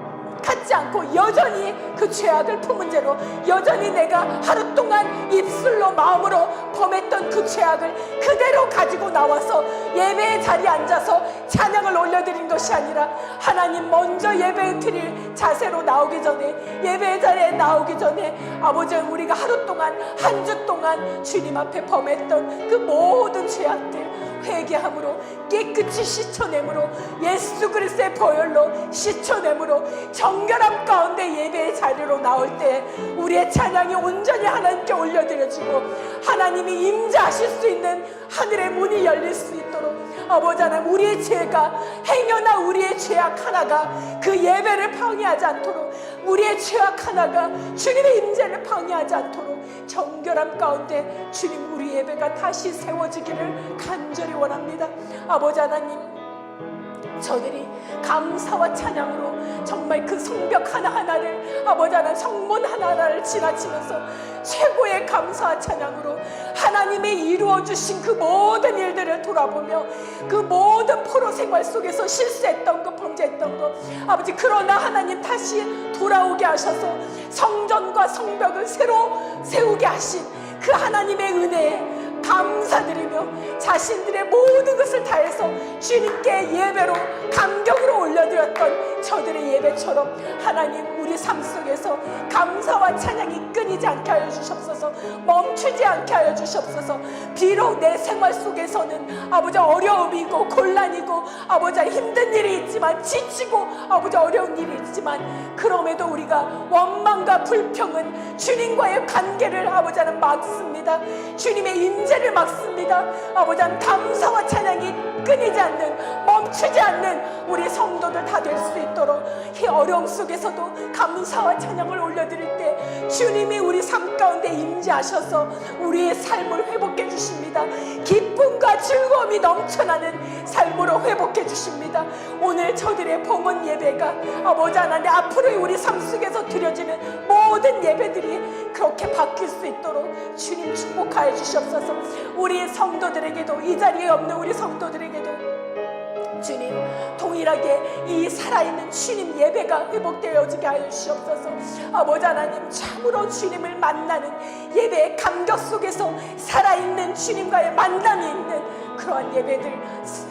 Speaker 1: 갖지 않고 여전히 그 죄악을 품은 채로 여전히 내가 하루 동안 입술로 마음으로 범했던 그 죄악을 그대로 가지고 나와서 예배의 자리에 앉아서 찬양을 올려드린 것이 아니라 하나님 먼저 예배 드릴 자세로 나오기 전에, 예배의 자리에 나오기 전에 아버지 우리가 하루 동안 한 주 동안 주님 앞에 범했던 그 모든 죄악들 회개함으로 깨끗이 씻어내므로 예수 그리스도의 보혈로 씻어내므로 정결함 가운데 예배의 자리로 나올 때 우리의 찬양이 온전히 하나님께 올려드려지고 하나님이 임재하실 수 있는 하늘의 문이 열릴 수 있도록 아버지 하나님 우리의 죄가 행여나 우리의 죄악 하나가 그 예배를 방해하지 않도록, 우리의 죄악 하나가 주님의 임재를 방해하지 않도록 정결함 가운데 주님 우리 예배가 다시 세워지기를 간절히 원합니다. 아버지 하나님 저들이 감사와 찬양으로 정말 그 성벽 하나하나를 아버지 하나님 성문 하나하나를 지나치면서 최고의 감사와 찬양으로 하나님이 이루어주신 그 모든 일들을 돌아보며 그 모든 포로 생활 속에서 실수했던 거, 범죄했던 거 아버지, 그러나 하나님 다시 돌아오게 하셔서 성전과 성벽을 새로 세우게 하신 그 하나님의 은혜에 감사드리며 자신들의 모든 것을 다해서 주님께 예배로 감격으로 올려드렸던 저들의 예배처럼 하나님 우리 삶 속에서 감사와 찬양이 끊이지 않게 하여 주시옵소서. 멈추지 않게 하여 주시옵소서. 비록 내 생활 속에서는 아버지 어려움이고 곤란이고 아버지 힘든 일이 있지만, 지치고 아버지 어려운 일이 있지만, 그럼에도 우리가 원망과 불평은 주님과의 관계를 아버지 하나님 막습니다. 주님의 임재를 막습니다. 아버지 하나님 감사와 찬양이 끊이지 않는, 멈추지 않는 우리 성도들 다 될 수 있도록 이 어려움 속에서도 감사와 찬양을 올려드릴 때 주님이 우리 삶 가운데 임재하셔서 우리의 삶을 회복해 주십니다. 기쁨과 즐거움이 넘쳐나는 삶으로 회복해 주십니다. 오늘 저들의 봉헌 예배가 아버지 하나님 앞으로 우리 삶 속에서 드려지는 모든 예배들이 그렇게 바뀔 수 있도록 주님 축복하여 주시옵소서. 우리 성도들에게도, 이 자리에 없는 우리 성도들에게도 주님 동일하게 이 살아있는 주님 예배가 회복되어지게 하여 주시옵소서. 아버지 하나님 참으로 주님을 만나는 예배의 감격 속에서 살아있는 주님과의 만남이 있는 그러한 예배들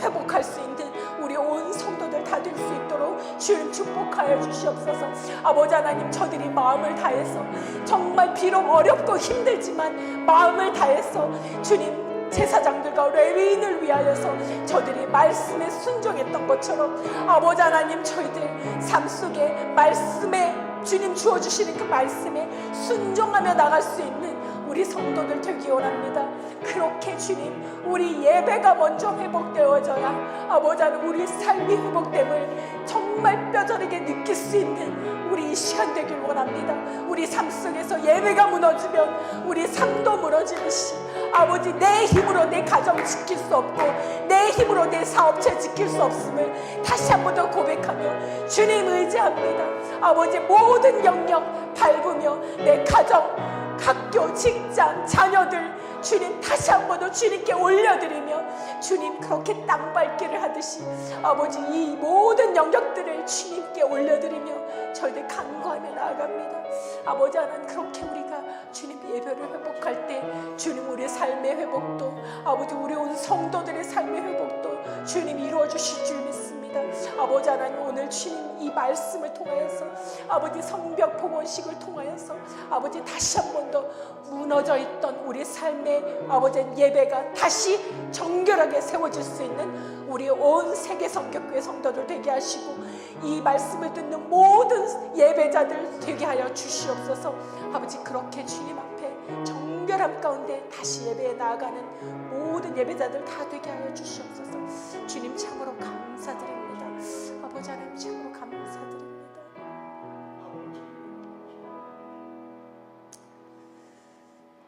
Speaker 1: 회복할 수 있는 우리 온 성도들 다 될 수 있도록 주님 축복하여 주시옵소서. 아버지 하나님 저들이 마음을 다해서 정말 비록 어렵고 힘들지만 마음을 다해서 주님 제사장들과 레위인을 위하여서 저들이 말씀에 순종했던 것처럼 아버지 하나님 저희들 삶 속에 말씀에 주님 주어주시는 그 말씀에 순종하며 나갈 수 있는 우리 성도들 되기 원합니다. 그렇게 주님 우리 예배가 먼저 회복되어져야 아버지 하나님 우리 삶이 회복됨을 정말 뼈저리게 느낄 수 있는 우리 이 시간 되길 원합니다. 우리 삶 속에서 예배가 무너지면 우리 삶도 무너지듯이 아버지 내 힘으로 내 가정 지킬 수 없고 내 힘으로 내 사업체 지킬 수 없음을 다시 한 번 더 고백하며 주님 의지합니다. 아버지 모든 영역 밟으며 내 가정, 학교, 직장, 자녀들 주님 다시 한 번 더 주님께 올려드리며 주님 그렇게 땅 밟기를 하듯이 아버지 이 모든 영역들을 주님께 올려드리며 저희들 간구하며 나아갑니다. 아버지 하나님 그렇게 우리가 주님 예배를 회복할 때 주님 우리의 삶의 회복도 아버지 우리 온 성도들의 삶의 회복도 주님 이루어 주실 줄 믿습니다. 아버지 하나님 오늘 주님 이 말씀을 통하여서 아버지 성벽 봉헌식을 통하여서 아버지 다시 한 번 더 무너져 있던 우리 삶의 아버지 예배가 다시 정결하게 세워질 수 있는 우리 온 세계 성격교회 성도들 되게 하시고 이 말씀을 듣는 모든 예배자들 되게 하여 주시옵소서. 아버지 그렇게 주님 앞에 정결함 가운데 다시 예배에 나아가는 모든 예배자들 다 되게 하여 주시옵소서. 주님 참으로 감사드립니다. 아버지 하나님 참으로 감사드립니다.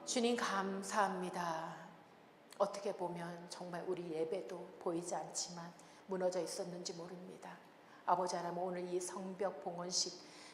Speaker 1: 주님 감사합니다. 어떻게 보면 정말 우리 예배도 보이지 않지만 무너져 있었는지 모릅니다. 아버지 하나님 오늘 이 성벽 봉헌식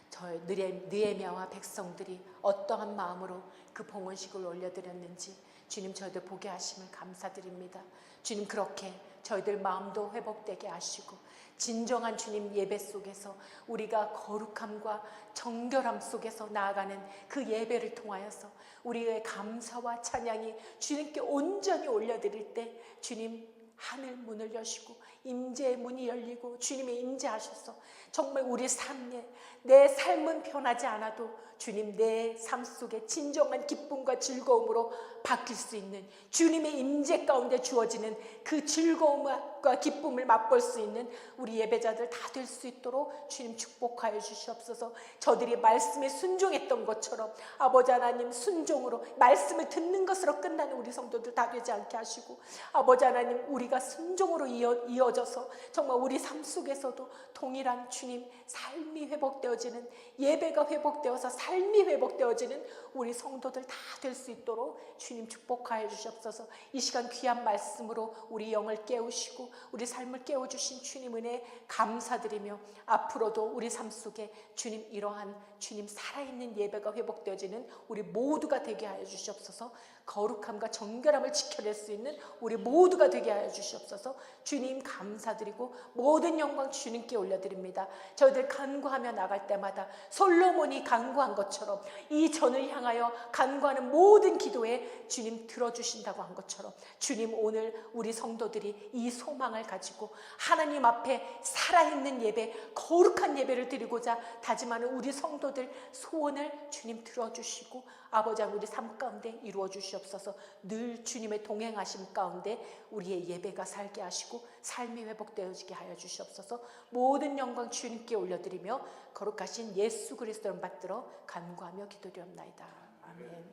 Speaker 1: 저희 느헤미야와 백성들이 어떠한 마음으로 그 봉헌식을 올려드렸는지 주님 저희들 보게 하심을 감사드립니다. 주님 그렇게 저희들 마음도 회복되게 하시고 진정한 주님 예배 속에서 우리가 거룩함과 정결함 속에서 나아가는 그 예배를 통하여서 우리의 감사와 찬양이 주님께 온전히 올려드릴 때 주님 하늘 문을 여시고 임재의 문이 열리고 주님의 임재하셔서 정말 우리 삶에 내 삶은 변하지 않아도 주님 내 삶 속에 진정한 기쁨과 즐거움으로 바뀔 수 있는 주님의 임재 가운데 주어지는 그 즐거움과 기쁨을 맛볼 수 있는 우리 예배자들 다 될 수 있도록 주님 축복하여 주시옵소서. 저들이 말씀에 순종했던 것처럼 아버지 하나님 순종으로 말씀을 듣는 것으로 끝나는 우리 성도들 다 되지 않게 하시고 아버지 하나님 우리가 순종으로 이어져서 정말 우리 삶 속에서도 동일한 주님 삶이 회복되어지는 예배가 회복되어서 삶이 회복되어지는 우리 성도들 다 될 수 있도록 주님 축복하여 주시옵소서. 이 시간 귀한 말씀으로 우리 영을 깨우시고 우리 삶을 깨워주신 주님 은혜 감사드리며 앞으로도 우리 삶 속에 주님 이러한 주님 살아있는 예배가 회복되어지는 우리 모두가 되게 하여 주시옵소서. 거룩함과 정결함을 지켜낼 수 있는 우리 모두가 되게 하여 주시옵소서. 주님 감사드리고 모든 영광 주님께 올려드립니다. 저희들 간구하며 나갈 때마다 솔로몬이 간구한 것처럼 이 전을 향하여 간구하는 모든 기도에 주님 들어주신다고 한 것처럼 주님 오늘 우리 성도들이 이 소망을 가지고 하나님 앞에 살아있는 예배 거룩한 예배를 드리고자 다짐하는 우리 성도들 소원을 주님 들어주시고 아버지 우리 삶 가운데 이루어 주시옵소서. 늘 주님의 동행하심 가운데 우리의 예배가 살게 하시고 삶이 회복되어지게 하여 주시옵소서. 모든 영광 주님께 올려드리며 거룩하신 예수 그리스도를 받들어 간구하며 기도드리옵나이다. 아멘.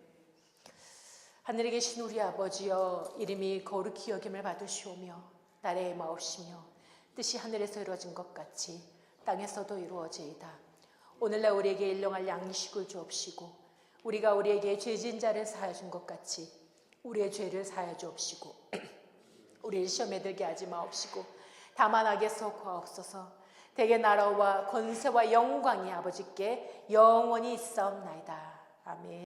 Speaker 1: 하늘에 계신 우리 아버지여 이름이 거룩히 여김을 받으시오며 나라의 마옵시며 뜻이 하늘에서 이루어진 것 같이 땅에서도 이루어지이다. 오늘날 우리에게 일용할 양식을 주옵시고 우리가 우리에게 죄진 자를 사하여 준 것 같이 우리의 죄를 사하여 주옵시고 우리를 시험에 들게 하지 마옵시고 다만 악에서 구하옵소서. 대개 나라와 권세와 영광이 아버지께 영원히 있사옵나이다. 아멘.